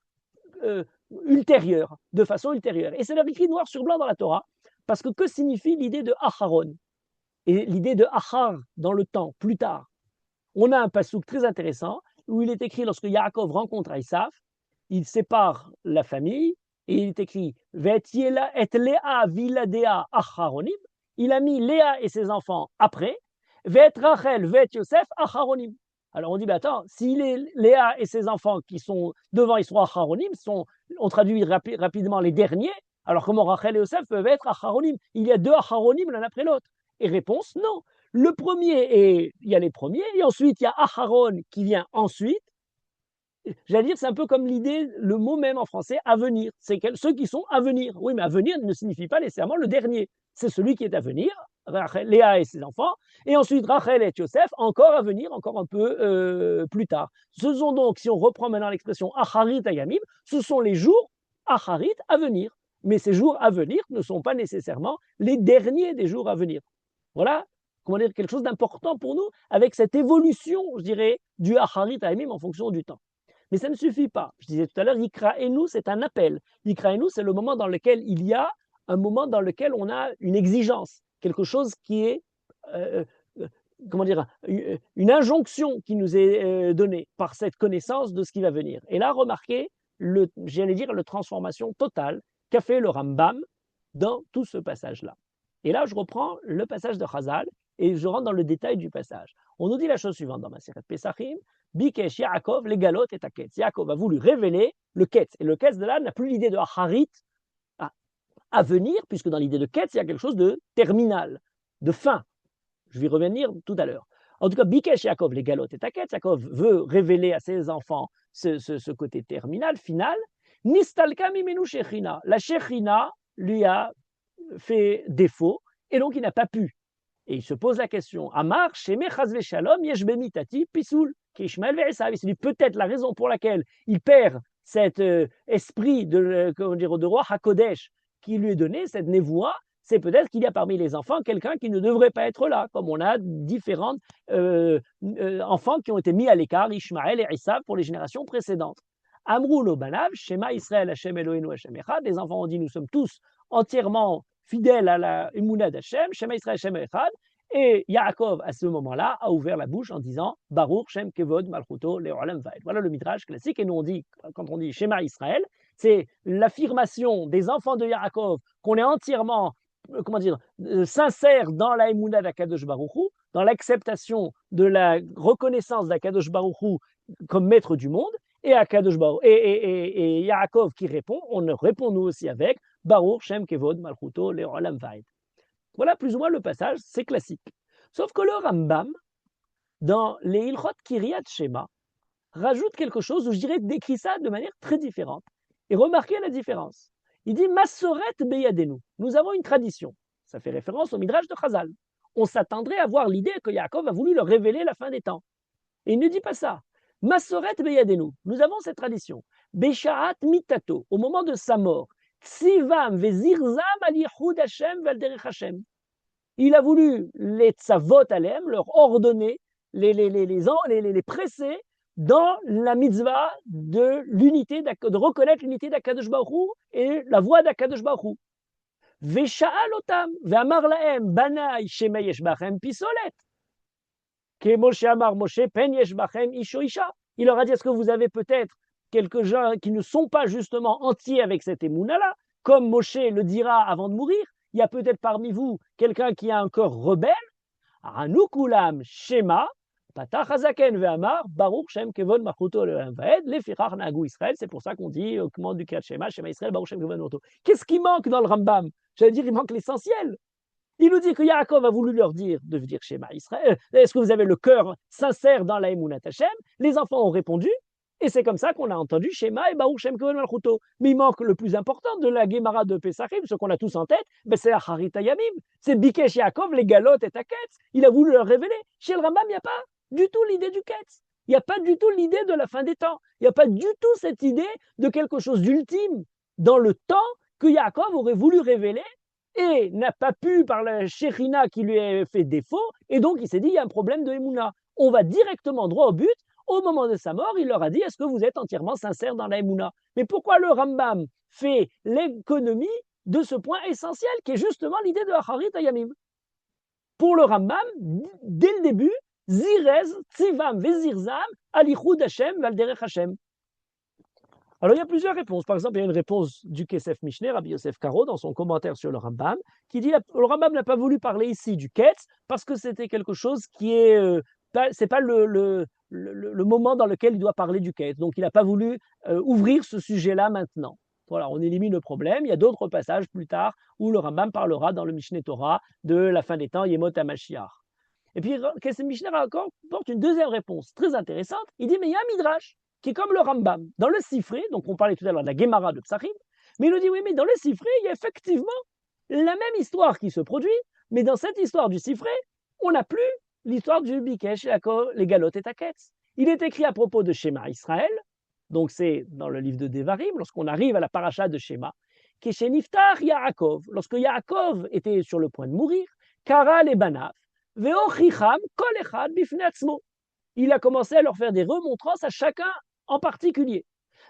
ultérieure, de façon ultérieure. Et c'est leur écrit noir sur blanc dans la Torah, parce que signifie l'idée de Acharon et l'idée de Achar dans le temps, plus tard? On a un passouk très intéressant où il est écrit lorsque Yaakov rencontre Esav, il sépare la famille et il est écrit Vetiela et Léa viladea Acharonim. Il a mis Léa et ses enfants après, Vet Rachel, Vet Yosef Acharonim. Alors on dit, attends, si Léa et ses enfants qui sont devant Israël Acharonim, on traduit rapidement les derniers, alors comment Rachel et Yosef peuvent être Acharonim? Il y a deux Acharonim l'un après l'autre. Et réponse, non. Le premier, il y a les premiers, et ensuite il y a Acharon qui vient ensuite. J'allais dire, c'est un peu comme l'idée, le mot même en français, à venir. C'est ceux qui sont à venir. Oui, mais à venir ne signifie pas nécessairement le dernier. C'est celui qui est à venir, Léa et ses enfants, et ensuite Rachel et Yosef, encore à venir, encore un peu plus tard. Ce sont donc, si on reprend maintenant l'expression Acharit Ayamim, ce sont les jours Acharit à venir. Mais ces jours à venir ne sont pas nécessairement les derniers des jours à venir. Voilà, comment dire, quelque chose d'important pour nous, avec cette évolution, je dirais, du Acharit Ayamim en fonction du temps. Mais ça ne suffit pas. Je disais tout à l'heure, Yikraenu, c'est un appel. Yikraenu, c'est le moment dans lequel il y a un moment dans lequel on a une exigence. quelque chose qui est, comment dire, une injonction qui nous est donnée par cette connaissance de ce qui va venir. Et là, remarquez, j'allais dire, la transformation totale qu'a fait le Rambam dans tout ce passage-là. Et là, je reprends le passage de Chazal et je rentre dans le détail du passage. On nous dit la chose suivante dans Maseret Pesachim, Bikesh Yaakov, les galotes et Taketz. Yaakov a voulu révéler le Ketz. Et le Ketz de là n'a plus l'idée de Hacharit à venir, puisque dans l'idée de Ketz, il y a quelque chose de terminal, de fin. Je vais y revenir tout à l'heure. En tout cas, Bikesh Yaakov, les galotes et Taketz. Yaakov veut révéler à ses enfants ce côté terminal, final. Nistalka mimenu Shechina. La Shechina lui a fait défaut et donc il n'a pas pu. Et il se pose la question, Amar, Sheme Chazve Shalom, Yesh Bemitati, Pisoul, Kishmael Ve'esav. Il se dit peut-être la raison pour laquelle il perd cet esprit de roi HaKodesh qui lui est donné, cette névoie, c'est peut-être qu'il y a parmi les enfants quelqu'un qui ne devrait pas être là, comme on a différents enfants qui ont été mis à l'écart, Ishmael et Esav, pour les générations précédentes. Amrou lo banav, Shema Israël Hashem Eloheinu Hashem Echad. Les enfants ont dit, nous sommes tous entièrement fidèles à la Emunah d'Hashem, Shema Israël Hashem Echad. Et Yaakov, à ce moment-là, a ouvert la bouche en disant Baruch Shem Kevod Malchuto Le'olam Vaed. Voilà le midrash classique. Et nous, on dit, quand on dit Shema Israël, c'est l'affirmation des enfants de Yaakov qu'on est entièrement, sincère dans la Emunah d'Akadosh Baruch Hu, dans l'acceptation de la reconnaissance d'Akadosh Baruch Hu comme maître du monde. Et Akadosh Baruch et Yaakov qui répond, on répond nous aussi avec Baruch Shem Kevod Malchuto Le'olam Vaed. Voilà plus ou moins le passage, c'est classique. Sauf que le Rambam, dans les Ilchot Kiryat Shema, rajoute quelque chose où je dirais décrit ça de manière très différente. Et remarquez la différence. Il dit Masoret Beyadenu. Nous avons une tradition. Ça fait référence au Midrash de Chazal. On s'attendrait à voir l'idée que Yaakov a voulu leur révéler la fin des temps. Et il ne dit pas ça. Masoret Beyadenu. Nous avons cette tradition. Beshaat Mitato, au moment de sa mort. Ksivam vezirzam al yichud Hashem val derech Hashem. Il a voulu les tzavot alem, leur ordonner, les presser dans la mitzvah de l'unité, de reconnaître l'unité d'Akadosh Baruch Hu et la voix d'Akadosh Baruch Hu. Ve'sha'al otam ve'amar lahem banai shemei yesh bachem pisolet. Ke Moshe amar Moshe pen yesh bachem isho isha. Il leur a dit, est-ce que vous avez peut-être quelques-uns qui ne sont pas justement entiers avec cette émouna-là, comme Moshe le dira avant de mourir, il y a peut-être parmi vous quelqu'un qui a un cœur rebelle. Anukulam Shema, Patach Hazaken ve'amar, Baruch Shem Kevod Malchuto Le'olam Vaed, Lefichach Nagou Israël. C'est pour ça qu'on dit au commande du Kriyat Shema, Shema Israël, Baruch Shem Kevod Malchuto. Qu'est-ce qui manque dans le Rambam? J'allais dire, il manque l'essentiel. Il nous dit que Yaakov a voulu leur dire de dire Shema Israël. Est-ce que vous avez le cœur sincère dans la Emunat Hashem? Les enfants ont répondu. Et c'est comme ça qu'on a entendu Shema et Baruch Shem Kevod Malchuto. Mais il manque le plus important de la Gemara de Pesachim, ce qu'on a tous en tête, c'est Acharit Hayamim. C'est Bikesh Yaakov, les galotes et Taketz. Il a voulu leur révéler. Chez le Rambam, il n'y a pas du tout l'idée du Ketz. Il n'y a pas du tout l'idée de la fin des temps. Il n'y a pas du tout cette idée de quelque chose d'ultime dans le temps que Yaakov aurait voulu révéler et n'a pas pu par la Shechina qui lui a fait défaut. Et donc, il s'est dit, il y a un problème de Emouna. On va directement droit au but. Au moment de sa mort, il leur a dit, est-ce que vous êtes entièrement sincères dans la Emouna? Mais pourquoi le Rambam fait l'économie de ce point essentiel qui est justement l'idée de Acharit Hayamim? Pour le Rambam, dès le début, Zirez, Tzivam, Vezirzam, Alichud Hashem, Valderech Hashem. Alors il y a plusieurs réponses. Par exemple, il y a une réponse du Kesef Mishneh, Rabbi Yosef Karo, dans son commentaire sur le Rambam, qui dit le Rambam n'a pas voulu parler ici du Ketz parce que c'était quelque chose qui est c'est pas le moment dans lequel il doit parler du Ketz. Donc il n'a pas voulu ouvrir ce sujet-là maintenant. Voilà, on élimine le problème. Il y a d'autres passages plus tard où le Rambam parlera dans le Mishneh Torah de la fin des temps, Yemot HaMashiach. Et puis Kesef Mishneh encore porte une deuxième réponse très intéressante. Il dit mais il y a un midrash qui est comme le Rambam. Dans le Sifré, donc on parlait tout à l'heure de la Gemara de Psachim, mais il nous dit oui, mais dans le Sifré, il y a effectivement la même histoire qui se produit, mais dans cette histoire du Sifré, on n'a plus l'histoire du Bikesh, les galotes et Taketz. Il est écrit à propos de Shema Israël, donc c'est dans le livre de Devarim, lorsqu'on arrive à la paracha de Shema, qui est chez Niftar Yaakov, lorsque Yaakov était sur le point de mourir, Kara les Banav, Veochicham Kol Echad Bifnei Atzmo. Il a commencé à leur faire des remontrances à chacun en particulier.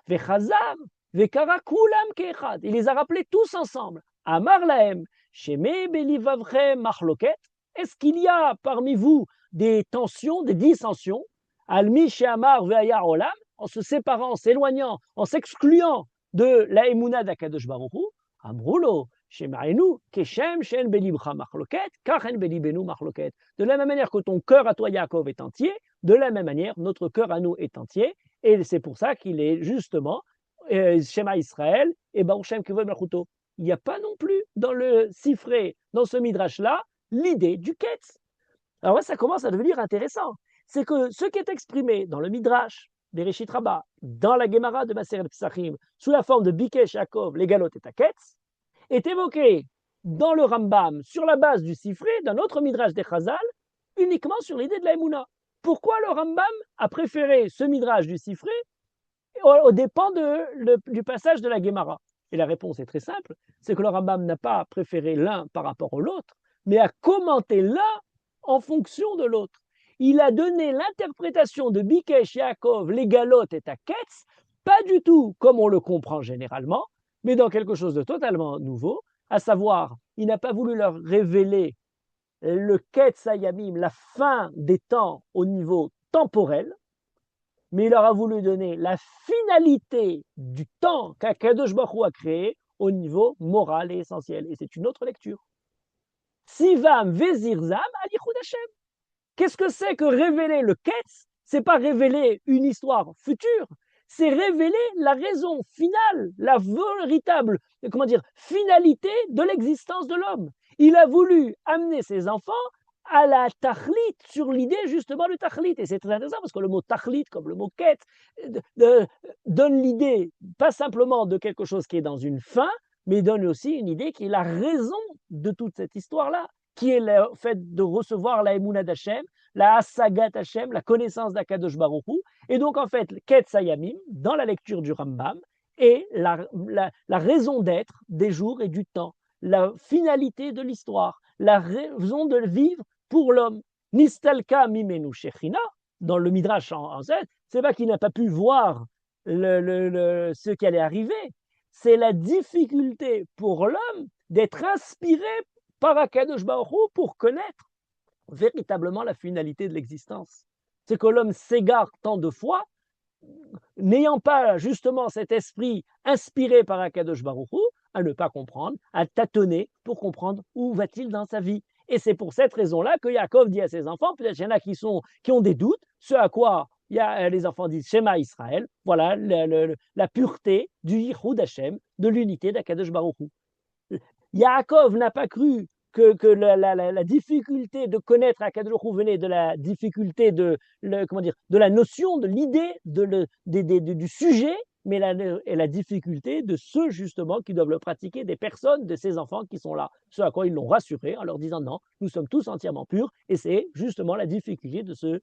Vechazar, vekara kulam keechad. Il les a rappelés tous ensemble. Amar lahem, Sheme belivavchem machloket. Est-ce qu'il y a parmi vous des tensions, des dissensions, Almi she'amar ve'aya olam, en se séparant, en s'éloignant, en s'excluant de la Emouna d'Akadosh Baruch Hu, Amroulo, Shema'enu, Keshem, Shen belibcha machloket, Kachen belibenu machloket. De la même manière que ton cœur à toi, Yaakov, est entier, de la même manière, notre cœur à nous est entier, et c'est pour ça qu'il est justement Shema Israël et Baruch Shem Kivod Malchuto. Il n'y a pas non plus dans le Sifré, dans ce midrash-là, l'idée du Ketz. Alors là, ça commence à devenir intéressant. C'est que ce qui est exprimé dans le midrash, Bereshit Rabbah, dans la Gemara de Maseret Psachim, sous la forme de Bikesh Yaakov, les Galot et Taketz, est évoqué dans le Rambam, sur la base du Sifré, d'un autre midrash des Chazal, uniquement sur l'idée de la Emouna. Pourquoi le Rambam a préféré ce midrash du Sifré aux dépens du passage de la Gemara? Et la réponse est très simple, c'est que le Rambam n'a pas préféré l'un par rapport à l'autre, mais a commenté l'un en fonction de l'autre. Il a donné l'interprétation de Bikesh Yaakov, les Galot et Taketz, pas du tout comme on le comprend généralement, mais dans quelque chose de totalement nouveau, à savoir, il n'a pas voulu leur révéler le Ketz Hayamim, la fin des temps au niveau temporel, mais il leur a voulu donner la finalité du temps qu'Akadosh Baruch Hu a créé au niveau moral et essentiel. Et c'est une autre lecture. Sivam vezirzam alichud Hashem. Qu'est-ce que c'est que révéler le Ketz? C'est pas révéler une histoire future, c'est révéler la raison finale, la véritable, finalité de l'existence de l'homme. Il a voulu amener ses enfants à la tachlit, sur l'idée justement du tachlit. Et c'est très intéressant parce que le mot tachlit, comme le mot ketz, donne l'idée pas simplement de quelque chose qui est dans une fin, mais donne aussi une idée qui est la raison de toute cette histoire-là, qui est le fait de recevoir la Emouna d'Hachem, la Hasagat Hashem, la connaissance d'Akadosh Baruch Hu. Et donc en fait, Ketz Hayamim, dans la lecture du Rambam, est la raison d'être des jours et du temps, la finalité de l'histoire, la raison de vivre pour l'homme. Nistalka mimenu shechina, dans le Midrash en Z, c'est pas qu'il n'a pas pu voir ce qui allait arriver, c'est la difficulté pour l'homme d'être inspiré par Akadosh Baruch Hu pour connaître véritablement la finalité de l'existence. C'est que l'homme s'égare tant de fois, n'ayant pas justement cet esprit inspiré par Akadosh Baruch Hu, à ne pas comprendre, à tâtonner pour comprendre où va-t-il dans sa vie. Et c'est pour cette raison-là que Yaakov dit à ses enfants, peut-être qu'il y en a qui ont des doutes, ce à quoi les enfants disent Shema Israël, voilà la pureté du Yichud Hashem, de l'unité d'Akadosh Baruch Hu. Yaakov n'a pas cru que la difficulté de connaître Akadosh Baruch Hu venait de la difficulté de la notion, de l'idée, du sujet, mais la difficulté de ceux justement qui doivent le pratiquer, des personnes, de ces enfants qui sont là. Ce à quoi ils l'ont rassuré en leur disant non, nous sommes tous entièrement purs, et c'est justement la difficulté de ce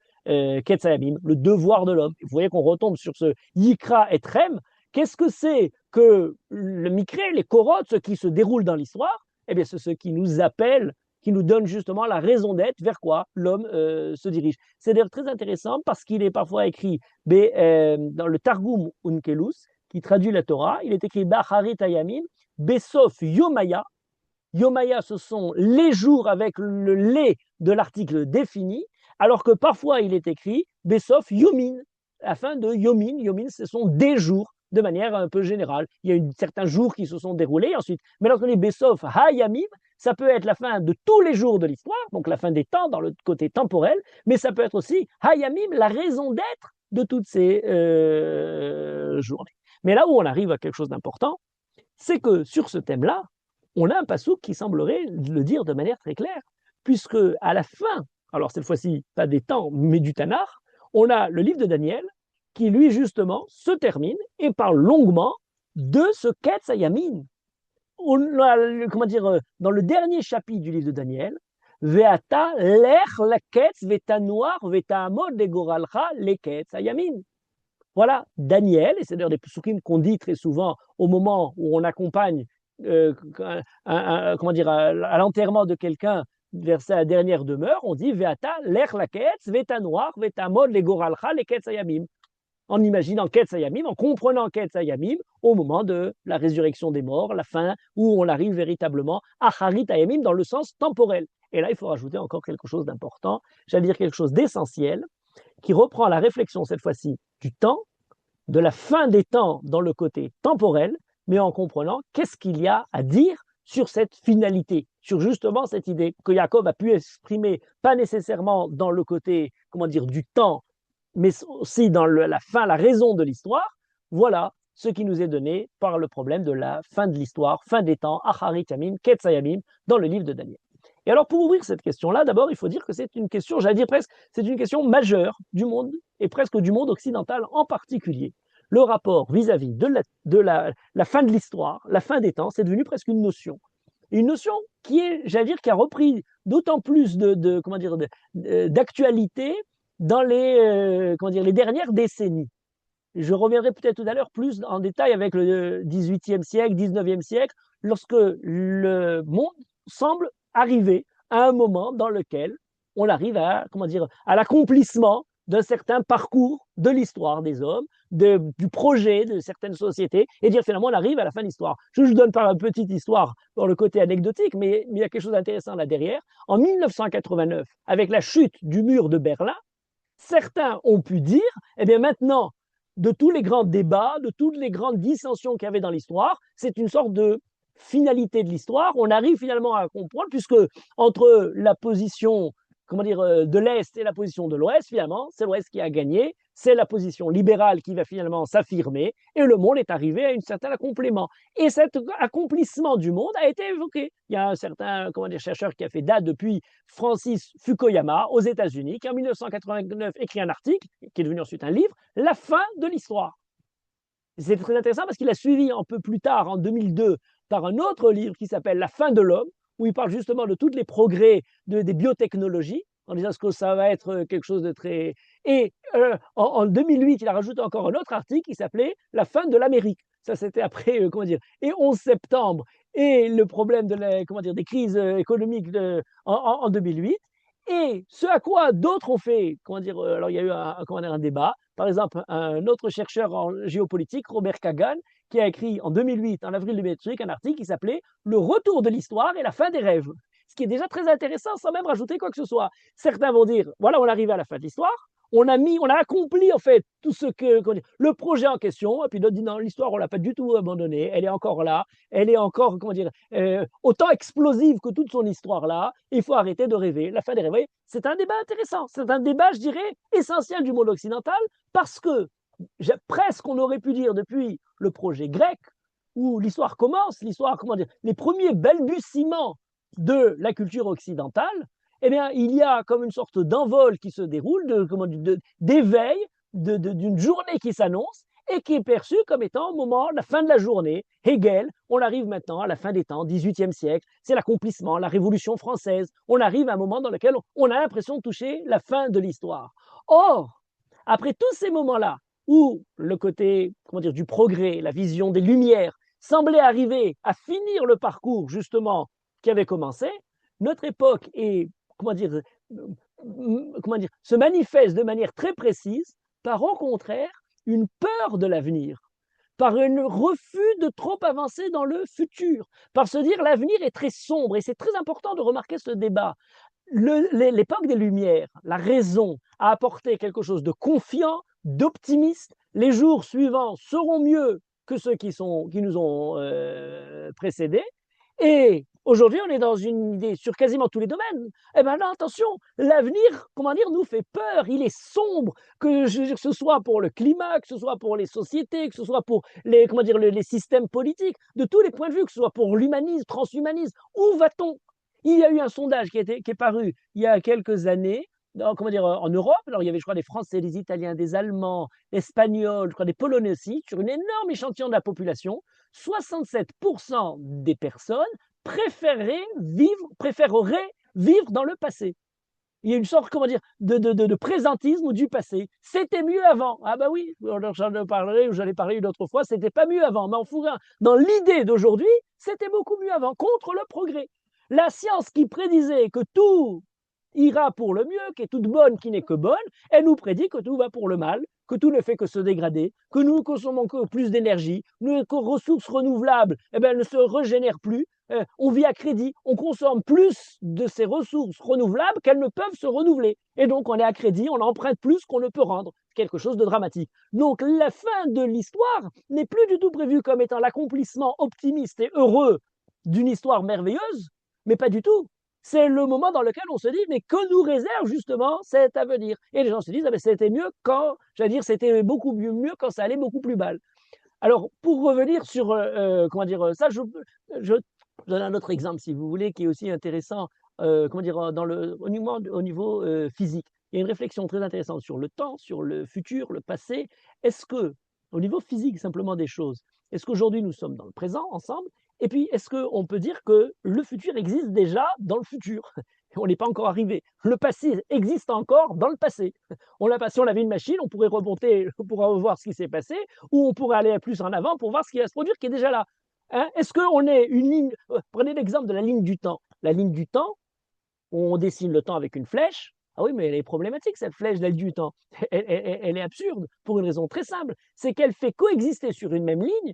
Ketz Hayamim, le devoir de l'homme. Vous voyez qu'on retombe sur ce Yikra et Trem. Qu'est-ce que c'est que le Mikré, les Korot, ce qui se déroule dans l'histoire? Eh bien, c'est ce qui nous appelle, qui nous donne justement la raison d'être vers quoi l'homme se dirige. C'est d'ailleurs très intéressant parce qu'il est parfois écrit dans le Targum Unkelus, qui traduit la Torah, il est écrit Bacharit Hayamim, Besof Yomaya. Yomaya, ce sont les jours avec le lait de l'article défini, alors que parfois il est écrit Besof Yomin, à la fin de Yomin. Yomin, ce sont des jours de manière un peu générale. Il y a certains jours qui se sont déroulés ensuite. Mais lorsqu'on dit Besof Hayamim, ça peut être la fin de tous les jours de l'histoire, donc la fin des temps dans le côté temporel, mais ça peut être aussi Hayamim, la raison d'être de toutes ces journées. Mais là où on arrive à quelque chose d'important, c'est que sur ce thème-là, on a un passouk qui semblerait le dire de manière très claire, puisque à la fin, alors cette fois-ci pas des temps, mais du Tanakh, on a le livre de Daniel qui lui justement se termine et parle longuement de ce Ketz Hayamim. Dans le dernier chapitre du livre de Daniel, Ve'ata lech leketz ve'tanoar ve'ta'amod legoralcha leketz hayamim. Voilà, Daniel, et c'est d'ailleurs des psukim qu'on dit très souvent au moment où on accompagne à l'enterrement de quelqu'un vers sa dernière demeure, on dit Ve'ata lech leketz ve'tanoar ve'ta'amod legoralcha leketz hayamim. en imaginant Ketz Hayamim, en comprenant Ketz Hayamim au moment de la résurrection des morts, la fin, où on arrive véritablement à Harit Hayamim dans le sens temporel. Et là, il faut rajouter encore quelque chose d'important, j'allais dire quelque chose d'essentiel, qui reprend la réflexion cette fois-ci du temps, de la fin des temps dans le côté temporel, mais en comprenant qu'est-ce qu'il y a à dire sur cette finalité, sur justement cette idée que Jacob a pu exprimer, pas nécessairement dans le côté, comment dire, du temps, mais aussi dans la fin, la raison de l'histoire. Voilà ce qui nous est donné par le problème de la fin de l'histoire, fin des temps, Acharit Yamim, Ketzayamim, dans le livre de Daniel. Et alors, pour ouvrir cette question-là, d'abord, il faut dire que c'est une question, j'allais dire presque, c'est une question majeure du monde, et presque du monde occidental en particulier. Le rapport vis-à-vis de la fin de l'histoire, la fin des temps, c'est devenu presque une notion. Une notion qui est, j'allais dire, qui a repris d'autant plus comment dire, d'actualité dans comment dire, les dernières décennies. Je reviendrai peut-être tout à l'heure plus en détail avec le 18e siècle, 19e siècle, lorsque le monde semble arriver à un moment dans lequel on arrive à, comment dire, à l'accomplissement d'un certain parcours de l'histoire des hommes, du projet de certaines sociétés, et dire finalement on arrive à la fin de l'histoire. Je vous donne par une petite histoire dans le côté anecdotique, mais il y a quelque chose d'intéressant là derrière. En 1989, avec la chute du mur de Berlin, certains ont pu dire, eh bien maintenant, de tous les grands débats, de toutes les grandes dissensions qu'il y avait dans l'histoire, c'est une sorte de finalité de l'histoire. On arrive finalement à comprendre, puisque entre la position, comment dire, de l'Est et la position de l'Ouest, finalement, c'est l'Ouest qui a gagné, c'est la position libérale qui va finalement s'affirmer, et le monde est arrivé à un certain accomplissement. Et cet accomplissement du monde a été évoqué. Il y a un certain, comment dire, chercheur qui a fait date depuis Francis Fukuyama aux États-Unis, qui en 1989 écrit un article, qui est devenu ensuite un livre, La fin de l'histoire. C'est très intéressant parce qu'il a suivi un peu plus tard, en 2002, par un autre livre qui s'appelle La fin de l'homme, où il parle justement de tous les progrès des biotechnologies, en disant que ça va être quelque chose de très... Et en 2008, il a rajouté encore un autre article qui s'appelait La fin de l'Amérique. Ça, c'était après, comment dire, et 11 septembre, et le problème comment dire, des crises économiques en 2008. Et ce à quoi d'autres ont fait, comment dire, alors il y a eu un débat, par exemple, un autre chercheur en géopolitique, Robert Kagan, qui a écrit en 2008, en avril 2008, un article qui s'appelait Le retour de l'histoire et la fin des rêves. Ce qui est déjà très intéressant sans même rajouter quoi que ce soit. Certains vont dire, voilà, on arrive à la fin de l'histoire, on a accompli en fait tout ce que, le projet en question, et puis d'autres disent non, l'histoire on l'a pas du tout abandonnée, elle est encore là, elle est encore, comment dire, autant explosive que toute son histoire là, il faut arrêter de rêver, la fin des rêves. C'est un débat intéressant, c'est un débat, je dirais, essentiel du monde occidental, parce que presque on aurait pu dire depuis le projet grec, où l'histoire commence, l'histoire, comment dire, les premiers balbutiements de la culture occidentale, eh bien, il y a comme une sorte d'envol qui se déroule, d'éveil, d'une journée qui s'annonce et qui est perçue comme étant au moment, la fin de la journée. Hegel, on arrive maintenant à la fin des temps, 18e siècle, c'est l'accomplissement, la Révolution française. On arrive à un moment dans lequel on a l'impression de toucher la fin de l'histoire. Or, après tous ces moments-là, où le côté, comment dire, du progrès, la vision des Lumières, semblait arriver à finir le parcours, justement, qui avait commencé, notre époque est, comment dire, se manifeste de manière très précise par, au contraire, une peur de l'avenir, par un refus de trop avancer dans le futur, par se dire l'avenir est très sombre. Et c'est très important de remarquer ce débat. L'époque des Lumières, la raison a apporté quelque chose de confiant, d'optimiste. Les jours suivants seront mieux que ceux qui nous ont précédés. Et aujourd'hui, on est dans une idée sur quasiment tous les domaines. Eh bien là, attention, l'avenir, comment dire, nous fait peur. Il est sombre, que ce soit pour le climat, que ce soit pour les sociétés, que ce soit pour comment dire, les systèmes politiques, de tous les points de vue, que ce soit pour l'humanisme, transhumanisme. Où va-t-on? Il y a eu un sondage qui est paru il y a quelques années, comment dire, en Europe. Alors, il y avait, je crois, des Français, des Italiens, des Allemands, des Espagnols, je crois, des Polonais aussi, sur une énorme échantillon de la population. 67% des personnes préféreraient vivre dans le passé. Il y a une sorte, comment dire, de présentisme du passé. C'était mieux avant. Ah bah oui, j'allais parler une autre fois, c'était pas mieux avant. Mais enfin, dans l'idée d'aujourd'hui, c'était beaucoup mieux avant, contre le progrès. La science qui prédisait que tout ira pour le mieux, qui est toute bonne, qui n'est que bonne, elle nous prédit que tout va pour le mal, que tout ne fait que se dégrader, que nous consommons que plus d'énergie, nos ressources renouvelables elles ne se régénèrent plus, on vit à crédit, on consomme plus de ces ressources renouvelables qu'elles ne peuvent se renouveler. Et donc on est à crédit, on emprunte plus qu'on ne peut rendre, quelque chose de dramatique. Donc la fin de l'histoire n'est plus du tout prévue comme étant l'accomplissement optimiste et heureux d'une histoire merveilleuse, mais pas du tout. C'est le moment dans lequel on se dit, mais que nous réserve justement cet avenir? Et les gens se disent, ah ben c'était mieux quand, j'allais dire, c'était beaucoup mieux quand ça allait beaucoup plus mal. Alors, pour revenir sur, comment dire, ça, je donne un autre exemple, si vous voulez, qui est aussi intéressant, comment dire, au niveau physique. Il y a une réflexion très intéressante sur le temps, sur le futur, le passé. Est-ce que, au niveau physique simplement des choses, est-ce qu'aujourd'hui nous sommes dans le présent ensemble? Et puis, est-ce qu'on peut dire que le futur existe déjà dans le futur? On n'est pas encore arrivé. Le passé existe encore dans le passé. Si on avait une machine, on pourrait remonter pour voir ce qui s'est passé, ou on pourrait aller plus en avant pour voir ce qui va se produire, qui est déjà là. Hein? Est-ce qu'on est une ligne? Prenez l'exemple de la ligne du temps. La ligne du temps, on dessine le temps avec une flèche. Ah oui, mais elle est problématique, cette flèche, l'aile du temps. Elle est absurde pour une raison très simple. C'est qu'elle fait coexister sur une même ligne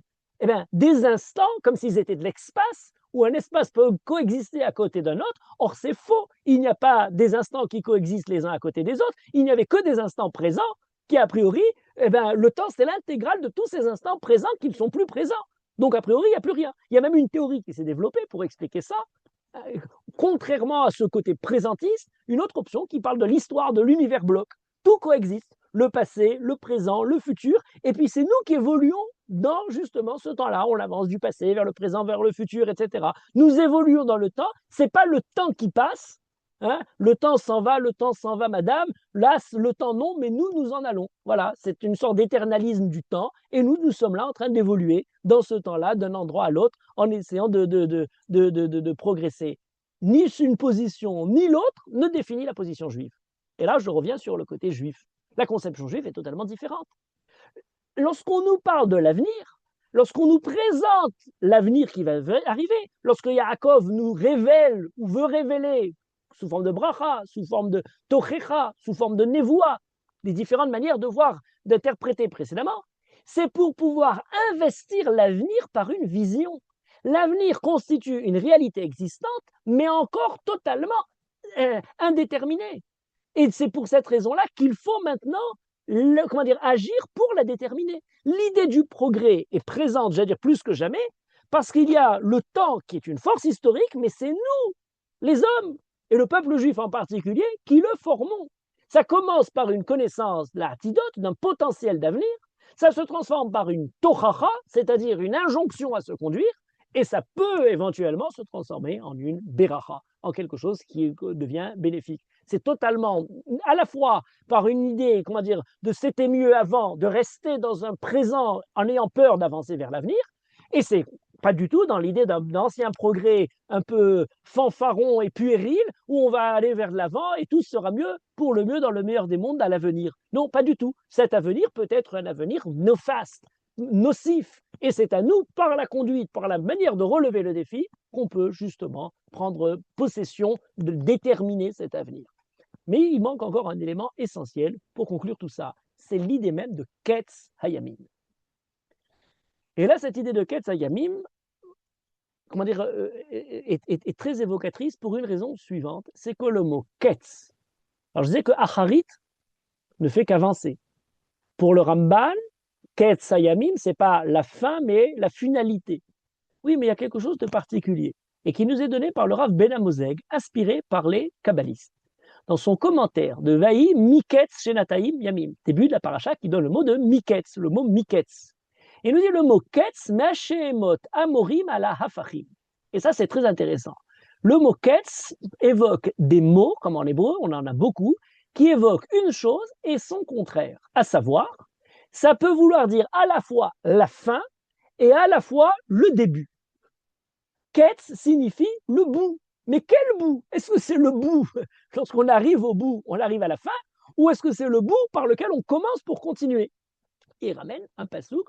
des instants comme s'ils étaient de l'espace, où un espace peut coexister à côté d'un autre. Or, c'est faux. Il n'y a pas des instants qui coexistent les uns à côté des autres. Il n'y avait que des instants présents qui, a priori, le temps, c'est l'intégrale de tous ces instants présents qui ne sont plus présents. Donc, a priori, il n'y a plus rien. Il y a même une théorie qui s'est développée pour expliquer ça. Contrairement à ce côté présentiste, une autre option qui parle de l'histoire de l'univers bloc. Tout coexiste, le passé, le présent, le futur, et puis c'est nous qui évoluons dans justement ce temps-là. On avance du passé vers le présent, vers le futur, etc. Nous évoluons dans le temps. C'est pas le temps qui passe. Hein, le temps s'en va, madame. Là, le temps non, mais nous en allons. Voilà, c'est une sorte d'éternalisme du temps, et nous sommes là en train d'évoluer dans ce temps-là, d'un endroit à l'autre, en essayant de progresser. Ni une position, ni l'autre ne définit la position juive. Et là, je reviens sur le côté juif. La conception juive est totalement différente. Lorsqu'on nous parle de l'avenir, lorsqu'on nous présente l'avenir qui va arriver, lorsque Yaakov nous révèle ou veut révéler sous forme de bracha, sous forme de tochecha, sous forme de nevoua, les différentes manières de voir, d'interpréter précédemment, c'est pour pouvoir investir l'avenir par une vision. L'avenir constitue une réalité existante, mais encore totalement indéterminée. Et c'est pour cette raison-là qu'il faut maintenant agir pour la déterminer. L'idée du progrès est présente, j'allais dire plus que jamais, parce qu'il y a le temps qui est une force historique, mais c'est nous, les hommes, et le peuple juif en particulier, qui le formons. Ça commence par une connaissance de l'antidote, d'un potentiel d'avenir, ça se transforme par une tochacha, c'est-à-dire une injonction à se conduire, et ça peut éventuellement se transformer en une beracha, en quelque chose qui devient bénéfique. C'est totalement, à la fois par une idée, comment dire, de c'était mieux avant, de rester dans un présent en ayant peur d'avancer vers l'avenir, et c'est pas du tout dans l'idée d'un ancien progrès un peu fanfaron et puéril où on va aller vers l'avant et tout sera mieux pour le mieux dans le meilleur des mondes à l'avenir. Non, pas du tout. Cet avenir peut être un avenir néfaste, nocif. Et c'est à nous, par la conduite, par la manière de relever le défi, qu'on peut justement prendre possession de déterminer cet avenir. Mais il manque encore un élément essentiel pour conclure tout ça. C'est l'idée même de Ketz Hayamim. Et là, cette idée de Ketz Hayamim, comment dire, est très évocatrice pour une raison suivante, c'est que le mot Ketz, alors je disais que Acharit ne fait qu'avancer. Pour le Ramban, Ketz Hayamim, ce n'est pas la fin, mais la finalité. Oui, mais il y a quelque chose de particulier, et qui nous est donné par le Rav Ben Amozeg, inspiré par les kabbalistes. Dans son commentaire de Vaï Miketz Shenataim Yamim, début de la paracha qui donne le mot de Miketz, le mot Miketz. Et nous dit le mot Ketz, Mashemot Amorim ala Hafachim. Et ça, c'est très intéressant. Le mot Ketz évoque des mots, comme en hébreu, on en a beaucoup, qui évoquent une chose et son contraire. À savoir, ça peut vouloir dire à la fois la fin et à la fois le début. Ketz signifie le bout. Mais quel bout? Est-ce que c'est le bout lorsqu'on arrive au bout, on arrive à la fin, ou est-ce que c'est le bout par lequel on commence pour continuer? Et il ramène un pasouk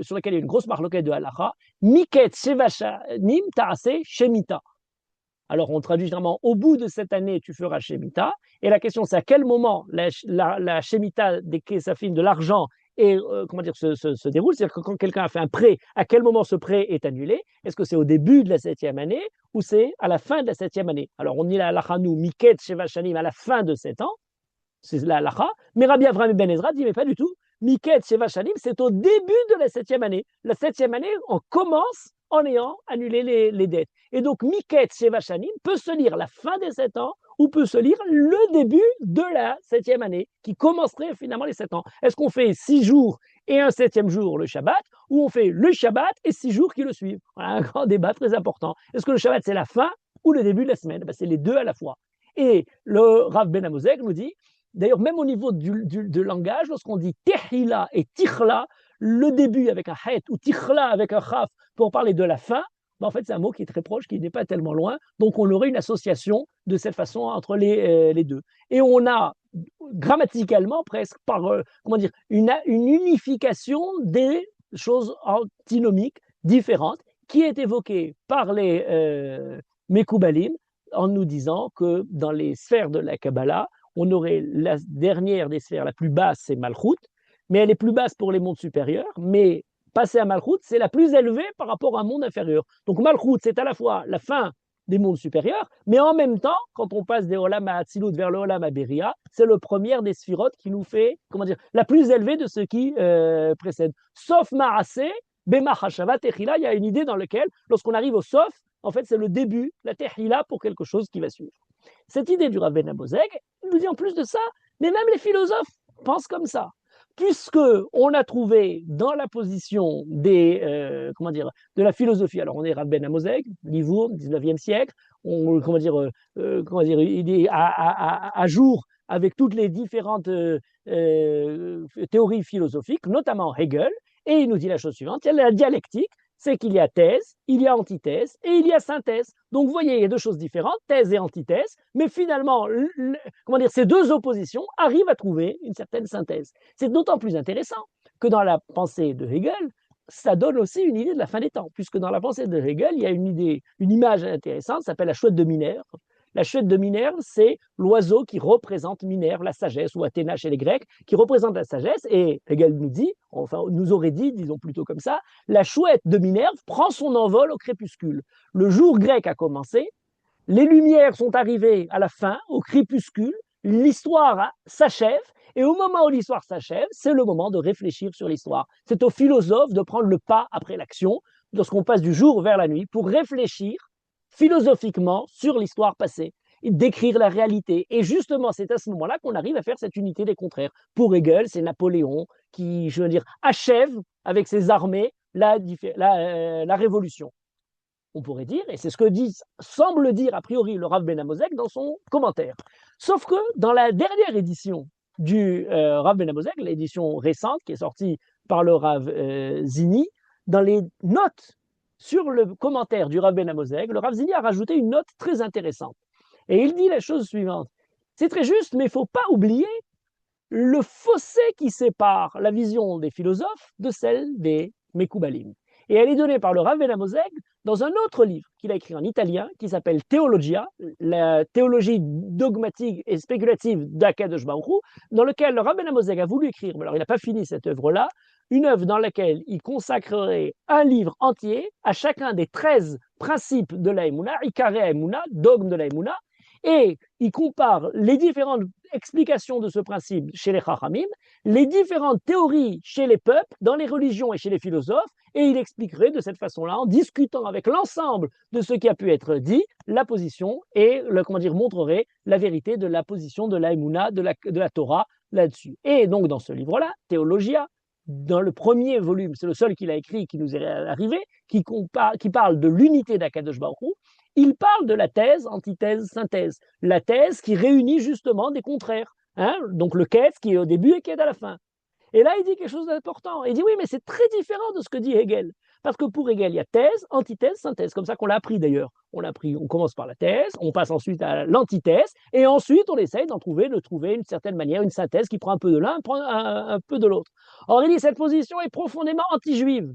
sur lequel il y a une grosse marloquette de halacha, Miket Shevashanim Taase Shemita. Alors on traduit généralement au bout de cette année, tu feras Shemitah. Et la question, c'est à quel moment la Shemitah des Kesafim, de l'argent, et comment dire, se déroule. C'est-à-dire que quand quelqu'un a fait un prêt, à quel moment ce prêt est annulé? Est-ce que c'est au début de la 7e année ou c'est à la fin de la 7e année? Alors on dit la halakha nous, Miket Sheva Shanim, à la fin de 7 ans, c'est la halakha. Mais Rabbi Avraham Ben Ezra dit, mais pas du tout. Miket Sheva Shanim, c'est au début de la 7e année. La 7e année, on commence en ayant annulé les dettes. Et donc, Miket Sheva Shanim peut se lire la fin des 7 ans ou peut se lire le début de la 7e année, qui commencerait finalement les 7 ans. Est-ce qu'on fait 6 jours et un 7e jour le Shabbat, ou on fait le Shabbat et 6 jours qui le suivent? Voilà un grand débat très important. Est-ce que le Shabbat, c'est la fin ou le début de la semaine? Ben, c'est les deux à la fois. Et le Rav Ben Amozeg nous dit, d'ailleurs, même au niveau de langage, lorsqu'on dit tehila et tichla, le début avec un het ou tichla avec un chaf pour parler de la fin, ben en fait, c'est un mot qui est très proche, qui n'est pas tellement loin. Donc, on aurait une association de cette façon entre les deux. Et on a grammaticalement presque par comment dire une unification des choses antinomiques différentes qui est évoquée par les Mekoubalim en nous disant que dans les sphères de la Kabbalah, on aurait la dernière des sphères, la plus basse, c'est Malchut, mais elle est plus basse pour les mondes supérieurs, mais passer à Malchut, c'est la plus élevée par rapport à un monde inférieur. Donc Malchut, c'est à la fois la fin des mondes supérieurs, mais en même temps, quand on passe des Olam à Hatzilut vers le Olam à Beria, c'est le premier des sphirotes qui nous fait, comment dire, la plus élevée de ceux qui précèdent. Sauf Maaseh, Bema Hashava, Techila, il y a une idée dans laquelle, lorsqu'on arrive au Sof, en fait, c'est le début, la Techila, pour quelque chose qui va suivre. Cette idée du Rav Ben Amozeg nous dit en plus de ça, mais même les philosophes pensent comme ça. Puisque on a trouvé dans la position comment dire, de la philosophie, alors on est Rav Ben Amozeg, Livour, 19e siècle, comment dire, il est à jour avec toutes les différentes théories philosophiques, notamment Hegel, et il nous dit la chose suivante, il y a la dialectique, c'est qu'il y a thèse, il y a antithèse et il y a synthèse. Donc vous voyez, il y a deux choses différentes, thèse et antithèse, mais finalement, comment dire, ces deux oppositions arrivent à trouver une certaine synthèse. C'est d'autant plus intéressant que dans la pensée de Hegel, ça donne aussi une idée de la fin des temps, puisque dans la pensée de Hegel, il y a une idée, une image intéressante, ça s'appelle la chouette de Minerve. La chouette de Minerve, c'est l'oiseau qui représente Minerve, la sagesse, ou Athéna chez les Grecs, qui représente la sagesse. Et Hegel nous dit, enfin nous aurait dit, disons plutôt comme ça, la chouette de Minerve prend son envol au crépuscule. Le jour grec a commencé, les lumières sont arrivées à la fin, au crépuscule, l'histoire s'achève, et au moment où l'histoire s'achève, c'est le moment de réfléchir sur l'histoire. C'est au philosophe de prendre le pas après l'action, lorsqu'on passe du jour vers la nuit, pour réfléchir philosophiquement sur l'histoire passée, et d'écrire la réalité. Et justement, c'est à ce moment-là qu'on arrive à faire cette unité des contraires. Pour Hegel, c'est Napoléon qui, je veux dire, achève avec ses armées la révolution. On pourrait dire, et c'est ce que semble dire a priori le Rav Ben Amozeg dans son commentaire. Sauf que dans la dernière édition du Rav Ben Amozeg, l'édition récente qui est sortie par le Rav Zini, dans les notes sur le commentaire du Rav Ben Amozeg, le Rav Zini a rajouté une note très intéressante. Et il dit la chose suivante. C'est très juste, mais il ne faut pas oublier le fossé qui sépare la vision des philosophes de celle des Mekoubalim. Et elle est donnée par le Rav Ben Amozeg dans un autre livre qu'il a écrit en italien qui s'appelle Theologia, la théologie dogmatique et spéculative d'Akadosh Baruch Hu, dans lequel le Rav Ben Amozeg a voulu écrire, mais alors il n'a pas fini cette œuvre-là, une œuvre dans laquelle il consacrerait un livre entier à chacun des 13 principes de la Emouna, Ikare Emouna, dogme de la Emouna, et il compare les différentes explications de ce principe chez les Chachamim, les différentes théories chez les peuples, dans les religions et chez les philosophes, et il expliquerait de cette façon-là, en discutant avec l'ensemble de ce qui a pu être dit, la position et montrerait la vérité de la position de la Emouna, de la Torah là-dessus. Et donc dans ce livre-là, Théologia, dans le premier volume, c'est le seul qu'il a écrit qui nous est arrivé, qui parle de l'unité d'Akadosh Baruch Hu, il parle de la thèse, antithèse, synthèse. La thèse qui réunit justement des contraires. Donc le quête qui est au début et qui est à la fin. Et là, il dit quelque chose d'important. Il dit oui, mais c'est très différent de ce que dit Hegel. Parce que pour Hegel, il y a thèse, antithèse, synthèse. Comme ça qu'on l'a appris d'ailleurs. On commence par la thèse, on passe ensuite à l'antithèse, et ensuite on essaye de trouver une certaine manière, une synthèse qui prend un peu de l'un, prend un peu de l'autre. Or, il dit cette position est profondément anti-juive.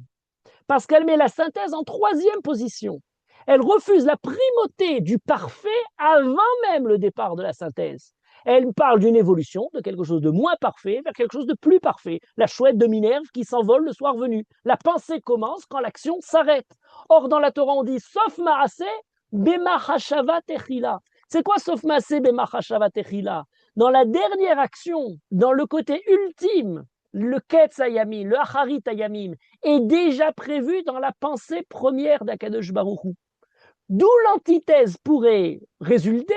Parce qu'elle met la synthèse en troisième position. Elle refuse la primauté du parfait avant même le départ de la synthèse. Elle parle d'une évolution de quelque chose de moins parfait vers quelque chose de plus parfait. La chouette de Minerve qui s'envole le soir venu. La pensée commence quand l'action s'arrête. Or, dans la Torah, on dit sauf maaseh, bema hashava techila. C'est quoi sauf maaseh, bema hashava techila? Dans la dernière action, dans le côté ultime, le Ketz Hayamim, le Acharit Hayamim, est déjà prévu dans la pensée première d'Akadosh Baruch Hu. D'où l'antithèse pourrait résulter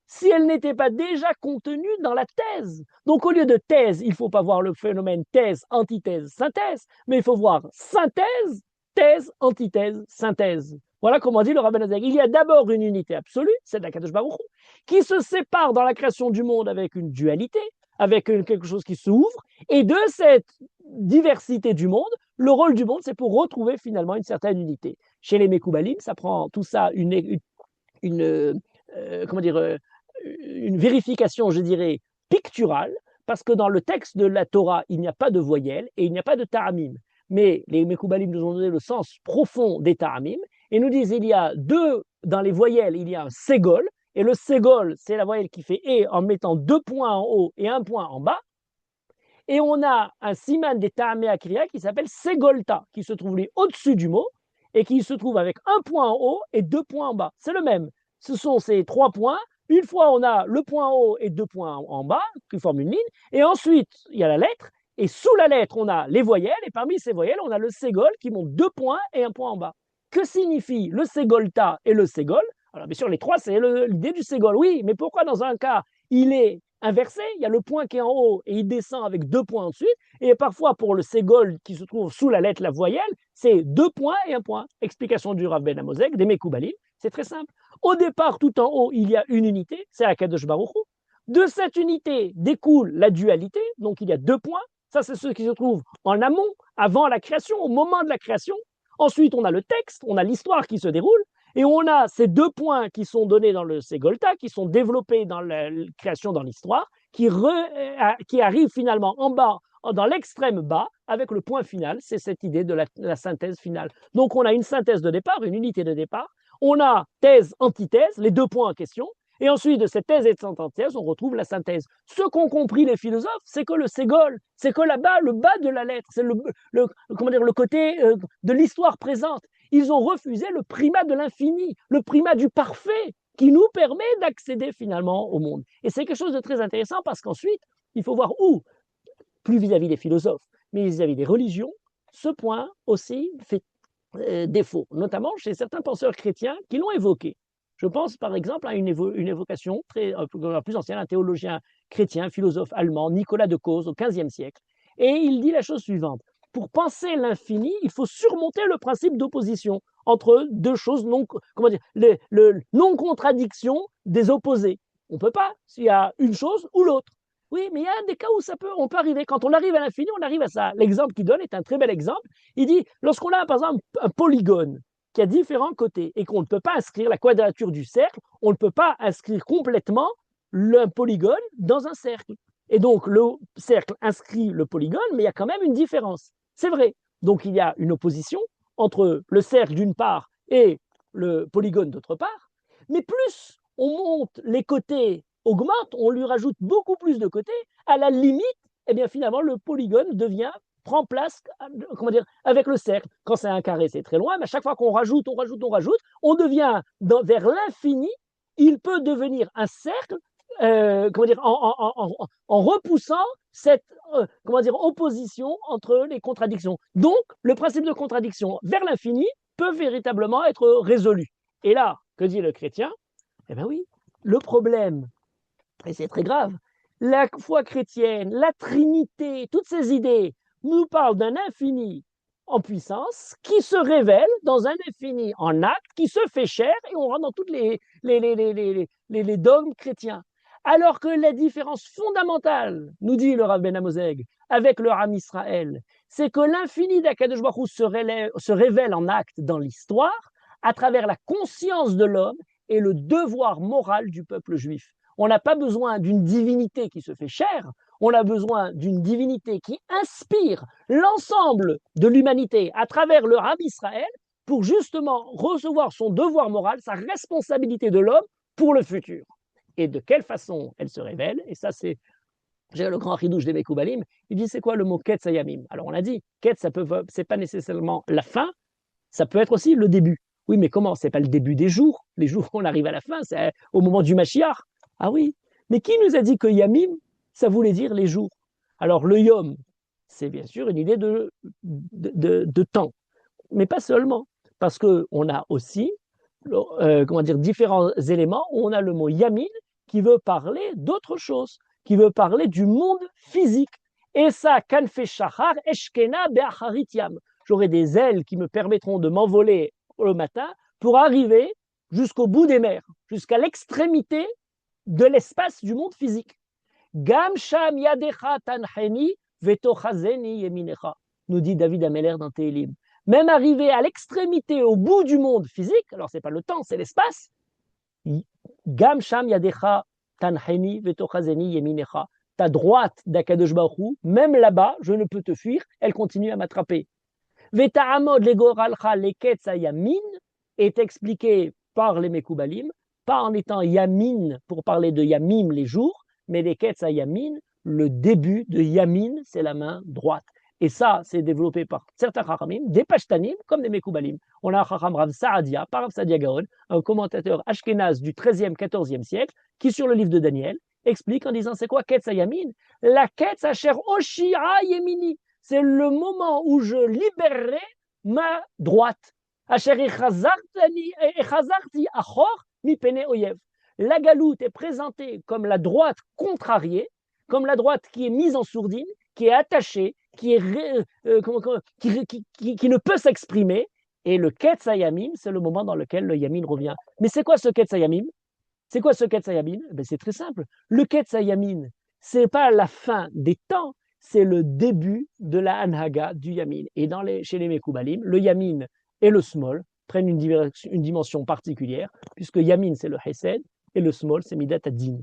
si elle n'était pas déjà contenue dans la thèse. Donc au lieu de thèse, il ne faut pas voir le phénomène thèse, antithèse, synthèse, mais il faut voir synthèse, thèse, antithèse, synthèse. Voilà comment dit le Rabbi Nazag. Il y a d'abord une unité absolue, c'est d'Akadosh Baruch Hu, qui se sépare dans la création du monde avec une dualité, avec quelque chose qui s'ouvre, et de cette diversité du monde, le rôle du monde, c'est pour retrouver finalement une certaine unité. Chez les Mekoubalim, ça prend tout ça comment dire, une vérification, je dirais, picturale, parce que dans le texte de la Torah, il n'y a pas de voyelle et il n'y a pas de ta'amim. Mais les Mekoubalim nous ont donné le sens profond des ta'amim et nous disent il y a deux, dans les voyelles, il y a un ségol, et le ségol, c'est la voyelle qui fait et en mettant 2 points en haut et 1 point en bas. Et on a un siman des ta'amé akriya qui s'appelle ségolta, qui se trouve lui au-dessus du mot et qui se trouve avec 1 point en haut et 2 points en bas. C'est le même. Ce sont ces 3 points. Une fois, on a le point en haut et 2 points en bas qui forment une ligne. Et ensuite, il y a la lettre. Et sous la lettre, on a les voyelles. Et parmi ces voyelles, on a le ségol qui monte 2 points et 1 point en bas. Que signifie le ségolta et le ségol? Alors, bien sûr, les trois, c'est l'idée du ségol. Oui, mais pourquoi dans un cas, il est inversé? Il y a le point qui est en haut et il descend avec 2 points ensuite. Et parfois, pour le ségol qui se trouve sous la lettre, la voyelle, c'est 2 points et 1 point. Explication du Rav Ben Amozek, des Mekoubalim. C'est très simple. Au départ, tout en haut, il y a une unité, c'est Akadosh Baruch Hu. De cette unité découle la dualité, donc il y a 2 points. Ça, c'est ce qui se trouve en amont, avant la création, au moment de la création. Ensuite, on a le texte, on a l'histoire qui se déroule, et on a ces 2 points qui sont donnés dans le Ségolta, qui sont développés dans la création, dans l'histoire, qui arrivent finalement en bas, dans l'extrême bas, avec le point final, c'est cette idée de la synthèse finale. Donc on a une synthèse de départ, une unité de départ, on a thèse, antithèse, les 2 points en question, et ensuite de cette thèse et de cette antithèse, on retrouve la synthèse. Ce qu'ont compris les philosophes, c'est que le ségol, c'est que là-bas, le bas de la lettre, c'est le côté de l'histoire présente. Ils ont refusé le primat de l'infini, le primat du parfait, qui nous permet d'accéder finalement au monde. Et c'est quelque chose de très intéressant parce qu'ensuite, il faut voir où, plus vis-à-vis des philosophes, mais vis-à-vis des religions, ce point aussi fait défaut, notamment chez certains penseurs chrétiens qui l'ont évoqué. Je pense par exemple à une évocation plus ancienne, un théologien chrétien, philosophe allemand, Nicolas de Cause, au XVe siècle. Et il dit la chose suivante. Pour penser l'infini, il faut surmonter le principe d'opposition entre deux choses non-contradiction des opposés. On ne peut pas s'il y a une chose ou l'autre. Oui, mais il y a des cas où on peut arriver. Quand on arrive à l'infini, on arrive à ça. L'exemple qu'il donne est un très bel exemple. Il dit, lorsqu'on a par exemple un polygone qui a différents côtés et qu'on ne peut pas inscrire la quadrature du cercle, on ne peut pas inscrire complètement le polygone dans un cercle. Et donc le cercle inscrit le polygone, mais il y a quand même une différence. C'est vrai. Donc il y a une opposition entre le cercle d'une part et le polygone d'autre part. Mais plus on monte les côtés, augmente, on lui rajoute beaucoup plus de côtés, à la limite, eh bien finalement le polygone prend place, avec le cercle. Quand c'est un carré, c'est très loin, mais à chaque fois qu'on rajoute, on devient vers l'infini, il peut devenir un cercle, en repoussant cette opposition entre les contradictions. Donc, le principe de contradiction vers l'infini peut véritablement être résolu. Et là, que dit le chrétien? Eh bien oui, le problème, et c'est très grave, la foi chrétienne, la Trinité, toutes ces idées nous parlent d'un infini en puissance qui se révèle dans un infini en acte, qui se fait chair, et on rentre dans tous les dogmes chrétiens. Alors que la différence fondamentale, nous dit le Rav Ben Amozeg, avec le Ham Israël, c'est que l'infini d'Akadosh Baruch Hu se révèle en acte dans l'histoire à travers la conscience de l'homme et le devoir moral du peuple juif. On n'a pas besoin d'une divinité qui se fait chair, on a besoin d'une divinité qui inspire l'ensemble de l'humanité à travers le Ham Israël pour justement recevoir son devoir moral, sa responsabilité de l'homme pour le futur. Et de quelle façon elle se révèle? Et ça, c'est j'ai le grand ridouche des Mekoubalim. Il dit c'est quoi le mot Ketz Ayamim? Alors on a dit, Ketz, c'est pas nécessairement la fin, ça peut être aussi le début. Oui, mais comment? C'est pas le début des jours. Les jours, on arrive à la fin, c'est au moment du Mashiach. Ah oui. Mais qui nous a dit que Yamim, ça voulait dire les jours? Alors le Yom, c'est bien sûr une idée de temps, mais pas seulement, parce qu'on a aussi comment dire, différents éléments où on a le mot Yamin qui veut parler d'autre chose, qui veut parler du monde physique. Et ça, Kanfe Shachar, Eshkena Be'acharit Yam. J'aurai des ailes qui me permettront de m'envoler le matin pour arriver jusqu'au bout des mers, jusqu'à l'extrémité de l'espace du monde physique. Gam Sham Yadecha Tancheni Vetochazeni Yeminecha, nous dit David Ameller dans Télim. Même arrivé à l'extrémité, au bout du monde physique, alors c'est pas le temps, c'est l'espace. Gam Sham Yadecha Tancheni Vetochazeni Yeminecha. Ta droite d'Akadosh Baruch Hu, même là-bas, je ne peux te fuir, elle continue à m'attraper. Veta'amod legoralcha leketz yamin est expliqué par les Mekoubalim, pas en étant yamin pour parler de yamim les jours, mais leketz yamin, le début de yamin, c'est la main droite. Et ça, c'est développé par certains Chachamim, des Pashtanim, comme des Mekoubalim. On a un Chacham Rav Saadia, par Rav Saadia Gaon, un commentateur ashkénaze du XIIIe, XIVe siècle, qui, sur le livre de Daniel, explique en disant c'est quoi Ketz Yamin? La Ketz Asher Oshia Yemini. C'est le moment où je libérerai ma droite. Asher Echazarti Achor Mi Pene Oyev. La galoute est présentée comme la droite contrariée, comme la droite qui est mise en sourdine, qui est attachée, qui ne peut s'exprimer. Et le Ketz Yamim, c'est le moment dans lequel le Yamin revient. Mais c'est quoi ce Ketz Yamim? C'est quoi ce Ketz Yamin? Ben, c'est très simple. Le Ketz Yamin, ce n'est pas la fin des temps, c'est le début de la Anhaga du Yamin. Et chez les Mekoubalim, le Yamin et le Smol prennent une dimension particulière, puisque Yamin, c'est le Hesed, et le Smol, c'est Midat Adin.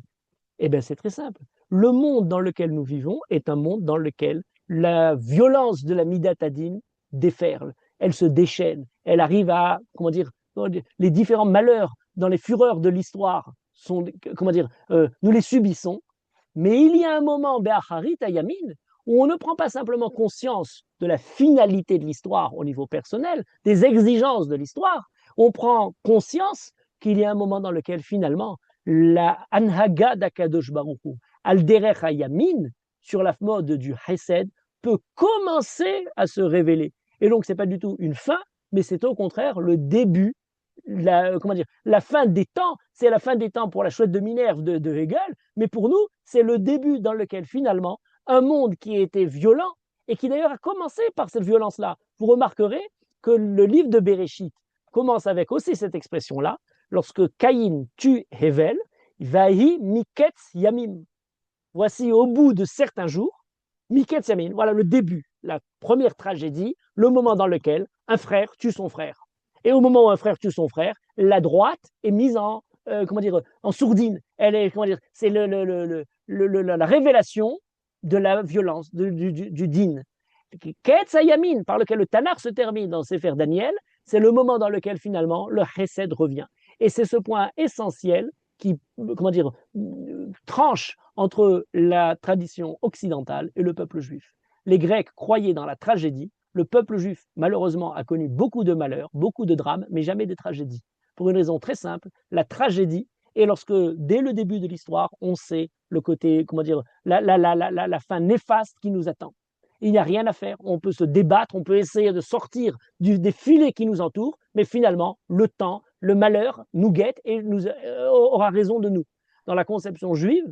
Eh bien, c'est très simple. Le monde dans lequel nous vivons est un monde dans lequel la violence de la Midat Adin déferle, elle se déchaîne, elle arrive à, comment dire, les différents malheurs dans les fureurs de l'histoire sont, comment dire, nous les subissons, mais il y a un moment, Be'acharit Yamin, où on ne prend pas simplement conscience de la finalité de l'histoire au niveau personnel, des exigences de l'histoire, on prend conscience qu'il y a un moment dans lequel finalement la Anhaga d'Akadosh Baruch Hu, al derech Yamin, sur la mode du Hesed, peut commencer à se révéler. Et donc, ce n'est pas du tout une fin, mais c'est au contraire le début, la fin des temps. C'est la fin des temps pour la chouette de Minerve de Hegel, mais pour nous, c'est le début dans lequel finalement, un monde qui était violent, et qui d'ailleurs a commencé par cette violence-là. Vous remarquerez que le livre de Bereshit commence avec aussi cette expression-là, lorsque Caïn tue Hevel, Vahi Miketz Yamim. Voici au bout de certains jours, Miketz Yamim, voilà le début, la première tragédie, le moment dans lequel un frère tue son frère. Et au moment où un frère tue son frère, la droite est mise en sourdine. Elle est, c'est la révélation de la violence, du din. Ketz Yamin, par lequel le Tanakh se termine dans Sefer Daniel, c'est le moment dans lequel finalement le Hesed revient. Et c'est ce point essentiel qui, tranche entre la tradition occidentale et le peuple juif. Les Grecs croyaient dans la tragédie. Le peuple juif, malheureusement, a connu beaucoup de malheurs, beaucoup de drames, mais jamais de tragédies. Pour une raison très simple, la tragédie est lorsque, dès le début de l'histoire, on sait le côté, la fin néfaste qui nous attend. Il n'y a rien à faire, on peut se débattre, on peut essayer de sortir des filets qui nous entourent, mais finalement, le temps, le malheur nous guette et aura raison de nous. Dans la conception juive,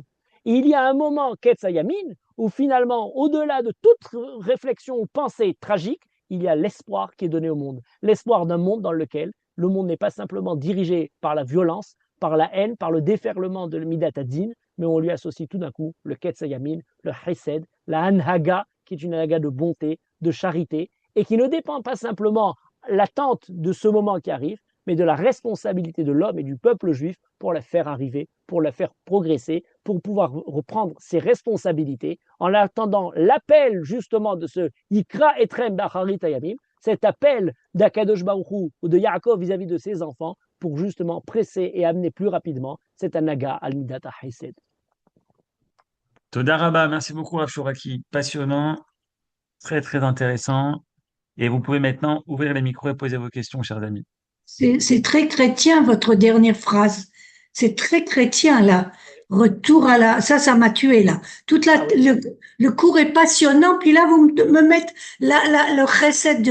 il y a un moment, Ketz Yamin, où finalement, au-delà de toute réflexion ou pensée tragique, il y a l'espoir qui est donné au monde. L'espoir d'un monde dans lequel le monde n'est pas simplement dirigé par la violence, par la haine, par le déferlement de Midat Adin, mais on lui associe tout d'un coup le Ketz Yamin, le Hesed, la Anhaga, qui est une Anhaga de bonté, de charité, et qui ne dépend pas simplement l'attente de ce moment qui arrive, mais de la responsabilité de l'homme et du peuple juif pour la faire arriver, pour la faire progresser, pour pouvoir reprendre ses responsabilités, en attendant l'appel justement de ce Yikra Etrem Bacharit Ayamim, cet appel d'Akadosh Baruch Hu ou de Yaakov vis-à-vis de ses enfants pour justement presser et amener plus rapidement cette anaga al midat hesed. Toda Rabba, merci beaucoup, Rav Shuraki. Passionnant, très, très intéressant. Et vous pouvez maintenant ouvrir les micros et poser vos questions, chers amis. C'est très chrétien, votre dernière phrase. C'est très chrétien, là. Retour à la... Ça m'a tué, là. Ah oui. Le cours est passionnant, puis là, vous me mettez le recette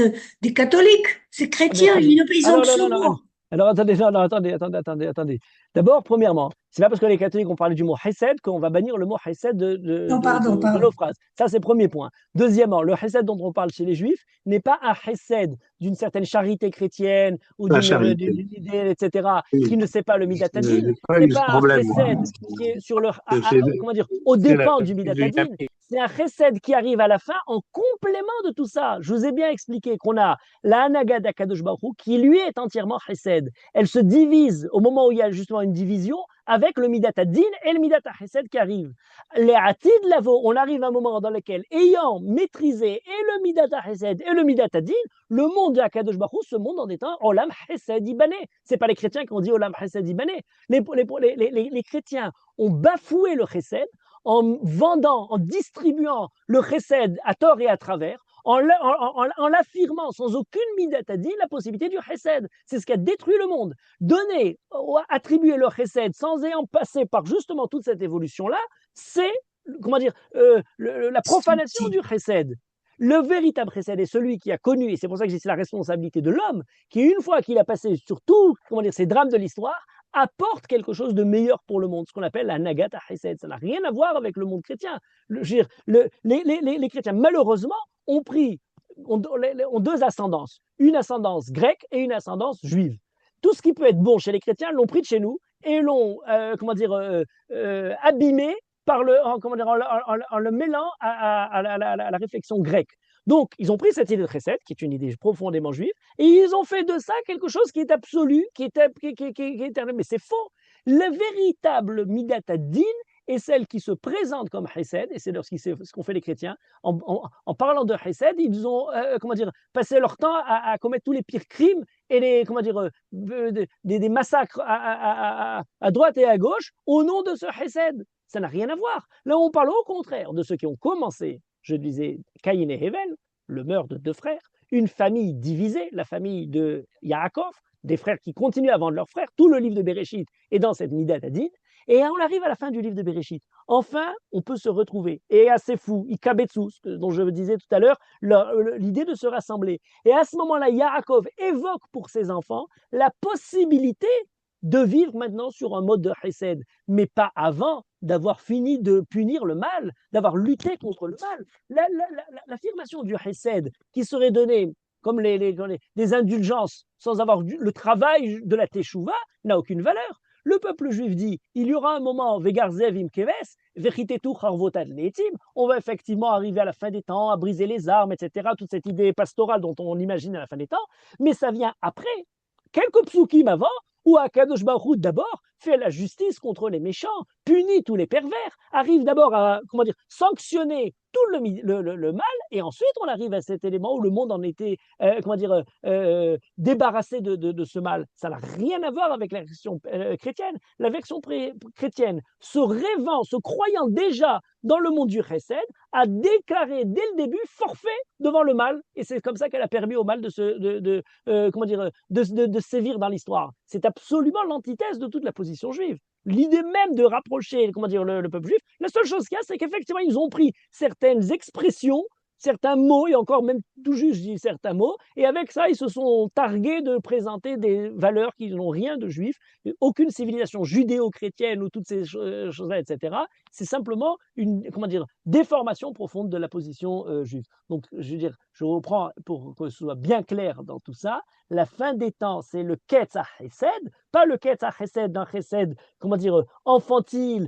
des catholiques. C'est Ah, mais chrétien, attendez. ils ont Alors, non, non, non. pseudo. Alors, attendez, non, non, attendez. D'abord, premièrement, c'est pas parce que les catholiques ont parlé du mot hesed qu'on va bannir le mot hesed Non, pardon, de nos pardon. phrases. Ça, c'est le premier point. Deuxièmement, le hesed dont on parle chez les juifs n'est pas un hesed d'une certaine charité chrétienne ou La charité. d'une idée, etc., qui Oui. ne sait pas le midatadin. J'ai pas C'est eu ce pas un problème, moi. hesed qui est sur le, C'est comment dire, au c'est la dépens du midatadin. C'est un chesed qui arrive à la fin en complément de tout ça. Je vous ai bien expliqué qu'on a la Hanaga d'Akadosh Baruch Hu, qui lui est entièrement chesed. Elle se divise au moment où il y a justement une division avec le Midat Adin et le Midat Chesed qui arrivent. Les Atid Lavo, on arrive à un moment dans lequel, ayant maîtrisé et le Midat Chesed et le Midat Adin, le monde de Akadosh Baruch Hu, ce monde en étant Olam Chesed Ibané. C'est pas les chrétiens qui ont dit Olam Chesed Ibané. Les chrétiens ont bafoué le Chesed en vendant, en distribuant le chesed à tort et à travers, en l'affirmant sans aucune midatadine la possibilité du chesed. C'est ce qui a détruit le monde. Donner, attribuer le chesed sans ayant passé par justement toute cette évolution-là, c'est, comment dire, la profanation du chesed. Le véritable chesed est celui qui a connu, et c'est pour ça que j'ai dit c'est la responsabilité de l'homme, qui une fois qu'il a passé sur tout, comment dire, ces drames de l'histoire, apporte quelque chose de meilleur pour le monde, ce qu'on appelle la Nagata Chesed. Ça n'a rien à voir avec le monde chrétien. Les chrétiens, malheureusement, ont deux ascendances. Une ascendance grecque et une ascendance juive. Tout ce qui peut être bon chez les chrétiens l'ont pris de chez nous et l'ont, abîmé par en le mêlant à la réflexion grecque. Donc, ils ont pris cette idée de chesed, qui est une idée profondément juive, et ils ont fait de ça quelque chose qui est absolu, qui est éternel. Mais c'est faux. La véritable Midat Din est celle qui se présente comme chesed, et c'est ce qu'ont fait les chrétiens. En parlant de chesed, ils ont passé leur temps à commettre tous les pires crimes et des massacres à droite et à gauche au nom de ce chesed. Ça n'a rien à voir. Là, on parle au contraire de ceux qui ont commencé, je disais, Caïn et Hével, le meurtre de deux frères, une famille divisée, la famille de Yaakov, des frères qui continuent à vendre leurs frères. Tout le livre de Béréchit est dans cette Midat Adin. Et on arrive à la fin du livre de Béréchit. Enfin, on peut se retrouver. Et assez fou, Ikabetsu, dont je disais tout à l'heure, l'idée de se rassembler. Et à ce moment-là, Yaakov évoque pour ses enfants la possibilité de vivre maintenant sur un mode de chesed, mais pas avant d'avoir fini de punir le mal, d'avoir lutté contre le mal. L'affirmation du chesed qui serait donnée comme des indulgences sans avoir le travail de la teshuva n'a aucune valeur. Le peuple juif dit, il y aura un moment, vegarzev im keves, vechitetu charvotat netim, on va effectivement arriver à la fin des temps, à briser les armes, etc., toute cette idée pastorale dont on imagine à la fin des temps, mais ça vient après, quelques psukim avant, où Akadosh Baruch Hu d'abord fait la justice contre les méchants, punit tous les pervers, arrive d'abord à sanctionner tout le mal, et ensuite on arrive à cet élément où le monde en était débarrassé de ce mal. Ça n'a rien à voir avec la version chrétienne. La version chrétienne, se rêvant, se croyant déjà dans le monde du chesed, a déclaré dès le début forfait devant le mal, et c'est comme ça qu'elle a permis au mal de sévir dans l'histoire. C'est absolument l'antithèse de toute la position juive. L'idée même de rapprocher le peuple juif, la seule chose qu'il y a, c'est qu'effectivement, ils ont pris certaines expressions, certains mots, et encore même tout juste, je dis certains mots, et avec ça, ils se sont targués de présenter des valeurs qui n'ont rien de juif, aucune civilisation judéo-chrétienne ou toutes ces choses-là, etc. C'est simplement une déformation profonde de la position juive. Donc, je reprends pour que ce soit bien clair dans tout ça. La fin des temps, c'est le Ketz HaChesed, pas le Ketz HaChesed d'un Chesed, enfantile,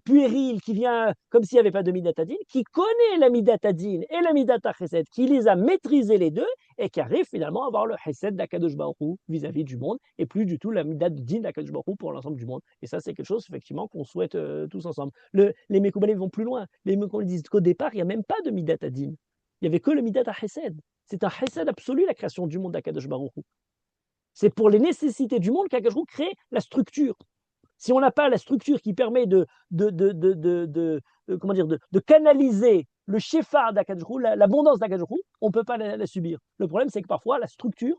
puéril, qui vient comme s'il n'y avait pas de Midat Adin, qui connaît la Midat Adin et la Midat HaChesed, qui les a maîtrisés les deux, et qui arrive finalement à avoir le Chesed d'Akadosh Baruch Hu vis-à-vis du monde, et plus du tout la Midat Adin d'Akadosh Baruch Hu pour l'ensemble du monde. Et ça, c'est quelque chose, effectivement, qu'on souhaite tous ensemble. Les Mekoubalim vont plus loin. Les Mekoubalim disent qu'au départ, il n'y a même pas de Midat Adin. Il n'y avait que le Midat HaChesed. C'est un chesed absolu, la création du monde d'Akadosh Baruch Hu. C'est pour les nécessités du monde qu'Akadosh Baruch Hu crée la structure. Si on n'a pas la structure qui permet comment dire, de canaliser le shefar d'Akadosh Baruch Hu, l'abondance d'Akadosh Baruch Hu, on ne peut pas la subir. Le problème, c'est que parfois, la structure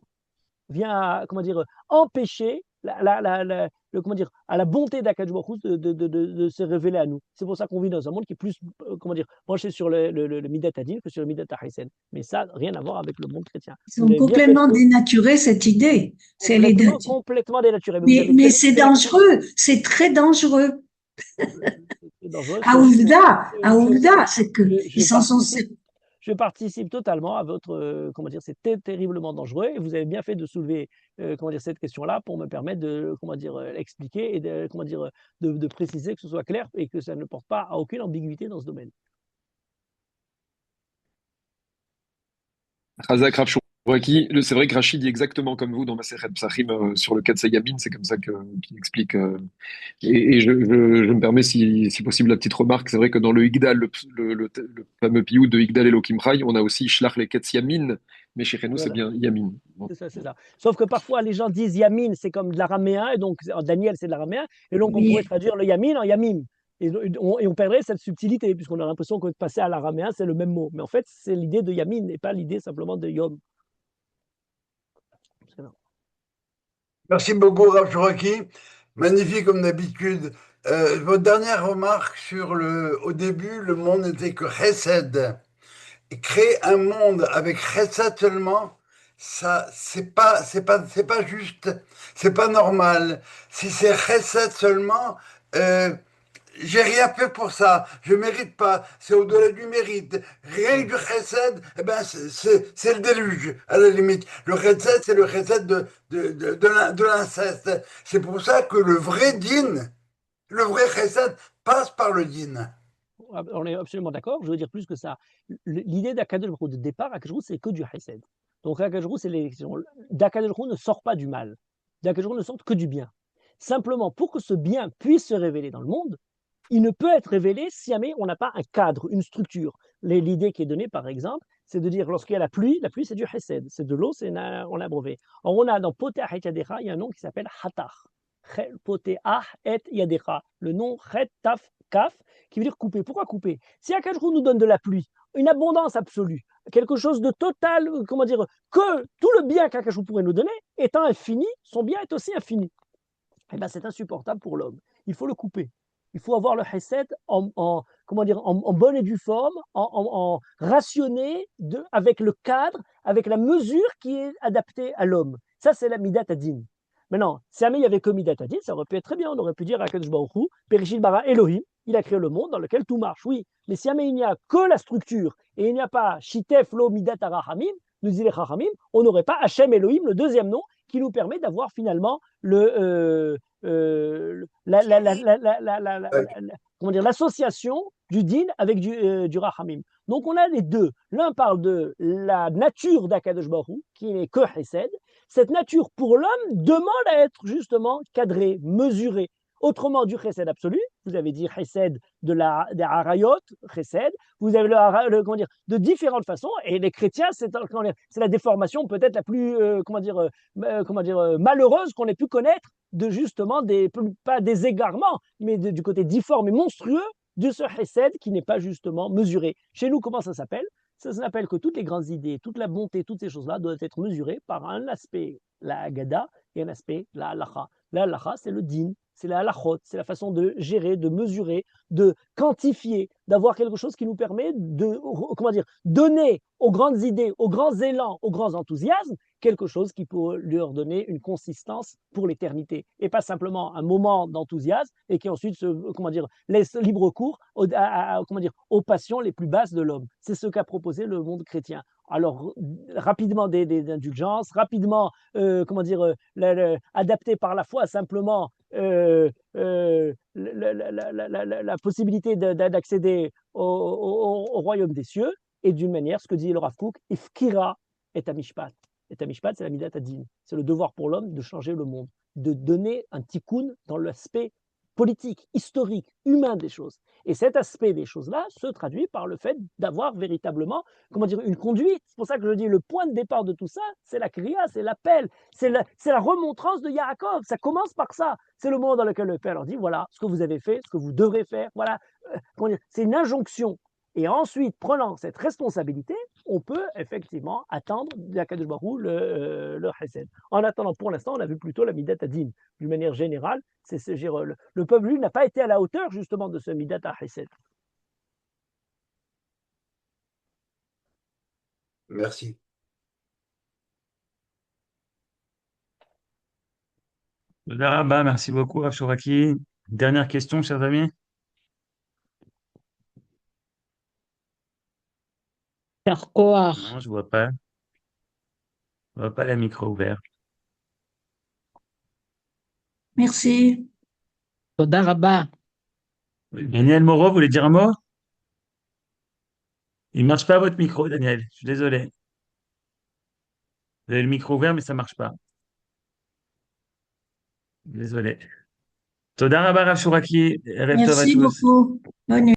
vient, comment dire, empêcher comment dire, à la bonté d'Akadosh Baruch Hu de se révéler à nous. C'est pour ça qu'on vit dans un monde qui est plus, comment dire, branché sur le Midat Adin que sur le Midat HaChesed. Mais ça, rien à voir avec le monde chrétien. Ils ont complètement dénaturé cette idée. C'est complètement dénaturé. Mais c'est dangereux, c'est très dangereux. C'est dangereux. À c'est que ils s'en sont. Je participe totalement à votre, comment dire, c'est terriblement dangereux et vous avez bien fait de soulever, comment dire, cette question-là pour me permettre de, comment dire, expliquer et de, comment dire, de préciser que ce soit clair et que ça ne porte pas à aucune ambiguïté dans ce domaine. Razak Rav Chouraki, c'est vrai que Rachid dit exactement comme vous dans Masechet Psachim sur le Katsai Yamin, c'est comme ça qu'il explique. Et je me permets, si possible, la petite remarque. C'est vrai que dans le Higdal, le fameux piout de Higdal Elohim Chai, on a aussi Shlach le Ketz Yamin, mais chez nous, c'est bien Yamin. Bon. C'est ça. Sauf que parfois, les gens disent Yamin, c'est comme de l'araméen, et donc Daniel, c'est de l'araméen, et donc on pourrait traduire le Yamin en Yamim. Et on perdrait cette subtilité, puisqu'on a l'impression que de passer à l'araméen, c'est le même mot. Mais en fait, c'est l'idée de Yamin, et pas l'idée simplement de Yom. Merci beaucoup, Rav Chouraki. Magnifique comme d'habitude. Votre dernière remarque sur au début, le monde n'était que Chesed. Et créer un monde avec Chesed seulement, ça, c'est pas juste, c'est pas normal. Si c'est Chesed seulement, j'ai rien fait pour ça, je mérite pas, c'est au-delà du mérite. Rien que du chesed, eh ben c'est le déluge, à la limite. Le chesed, c'est le chesed de l'inceste. C'est pour ça que le vrai din, le vrai chesed, passe par le din. On est absolument d'accord, je veux dire plus que ça. L'idée d'Akadosh Baruch Hu de départ, Akadosh Baruch Hu, c'est que du chesed. Donc Akadosh Baruch Hu, c'est l'élection. D'Akadosh Baruch Hu ne sort pas du mal. D'Akadosh Baruch Hu ne sort que du bien. Simplement, pour que ce bien puisse se révéler dans le monde, il ne peut être révélé si jamais on n'a pas un cadre, une structure. L'idée qui est donnée, par exemple, c'est de dire lorsqu'il y a la pluie c'est du chesed, c'est de l'eau, on l'a abreuvé. Alors on a dans Poteah et Yadecha, il y a un nom qui s'appelle Hatar. Poteah et Yadecha. Le nom Chet Taf Kaf, qui veut dire couper. Pourquoi couper? Si Akadosh Baruch Hu nous donne de la pluie, une abondance absolue, quelque chose de total, comment dire, que tout le bien qu'Akadosh Baruch Hu pourrait nous donner, étant infini, son bien est aussi infini. Eh bien, c'est insupportable pour l'homme. Il faut le couper. Il faut avoir le chesed comment dire, en bonne et due forme, en rationné, avec le cadre, avec la mesure qui est adaptée à l'homme. Ça, c'est la midat adin. Maintenant, si jamais il n'y avait que midat adin, ça aurait pu être très bien. On aurait pu dire à Akadosh Baruch Hu, Bereshit bara Elohim, il a créé le monde dans lequel tout marche, oui. Mais si jamais il n'y a que la structure et il n'y a pas shitef lo midat arachamim, nous dit les chachamim, on n'aurait pas Hachem Elohim, le deuxième nom, qui nous permet d'avoir finalement l'association du din avec du rachamim. Donc on a les deux. L'un parle de la nature d'Akadosh Baruch Hu, qui n'est que chesed. Cette nature pour l'homme demande à être justement cadrée, mesurée. Autrement, du chesed absolu, vous avez dit chesed des harayot, chesed, vous avez comment dire, de différentes façons, et les chrétiens, c'est la déformation peut-être la plus malheureuse qu'on ait pu connaître de justement pas des égarements, mais du côté difforme et monstrueux de ce chesed qui n'est pas justement mesuré. Chez nous, comment ça s'appelle? Ça s'appelle que toutes les grandes idées, toute la bonté, toutes ces choses-là doivent être mesurées par un aspect, la Haggadah, et un aspect, la halacha. La halacha, c'est le din, c'est la halachot, c'est la façon de gérer, de mesurer, de quantifier, d'avoir quelque chose qui nous permet de, comment dire, donner aux grandes idées, aux grands élans, aux grands enthousiasmes, quelque chose qui peut leur donner une consistance pour l'éternité, et pas simplement un moment d'enthousiasme et qui ensuite laisse libre cours aux passions les plus basses de l'homme. C'est ce qu'a proposé le monde chrétien. Alors, rapidement des indulgences, rapidement, adapté par la foi simplement la possibilité d'accéder au royaume des cieux, et d'une manière, ce que dit le Rav Kook, Ifkira et Amishpat. Et Amishpat, c'est la Midat Adin. C'est le devoir pour l'homme de changer le monde, de donner un tikkun dans l'aspect politique, historique, humain des choses. Et cet aspect des choses-là se traduit par le fait d'avoir véritablement, comment dire, une conduite. C'est pour ça que je dis le point de départ de tout ça, c'est la kriya, c'est l'appel, c'est la remontrance de Yaakov. Ça commence par ça. C'est le moment dans lequel le Père leur dit voilà ce que vous avez fait, ce que vous devrez faire. Voilà, comment dire, c'est une injonction. Et ensuite, prenant cette responsabilité, on peut effectivement attendre d'Akadosh Baruch Hu le Chesed. En attendant, pour l'instant, on a vu plutôt la Midat Adin. D'une manière générale, le peuple, lui, n'a pas été à la hauteur justement de ce Midat Chesed. Merci. Merci beaucoup, Rav Shoraki. Dernière question, chers amis. Non, je vois pas. Je vois pas le micro ouvert. Merci. Daniel Moreau, vous voulez dire un mot? Il marche pas votre micro, Daniel. Je suis désolé. Vous avez le micro ouvert, mais ça marche pas. Désolé. Toda Rabba Rav Shoraki. Erev Tov à Merci tous. beaucoup. Bonne nuit.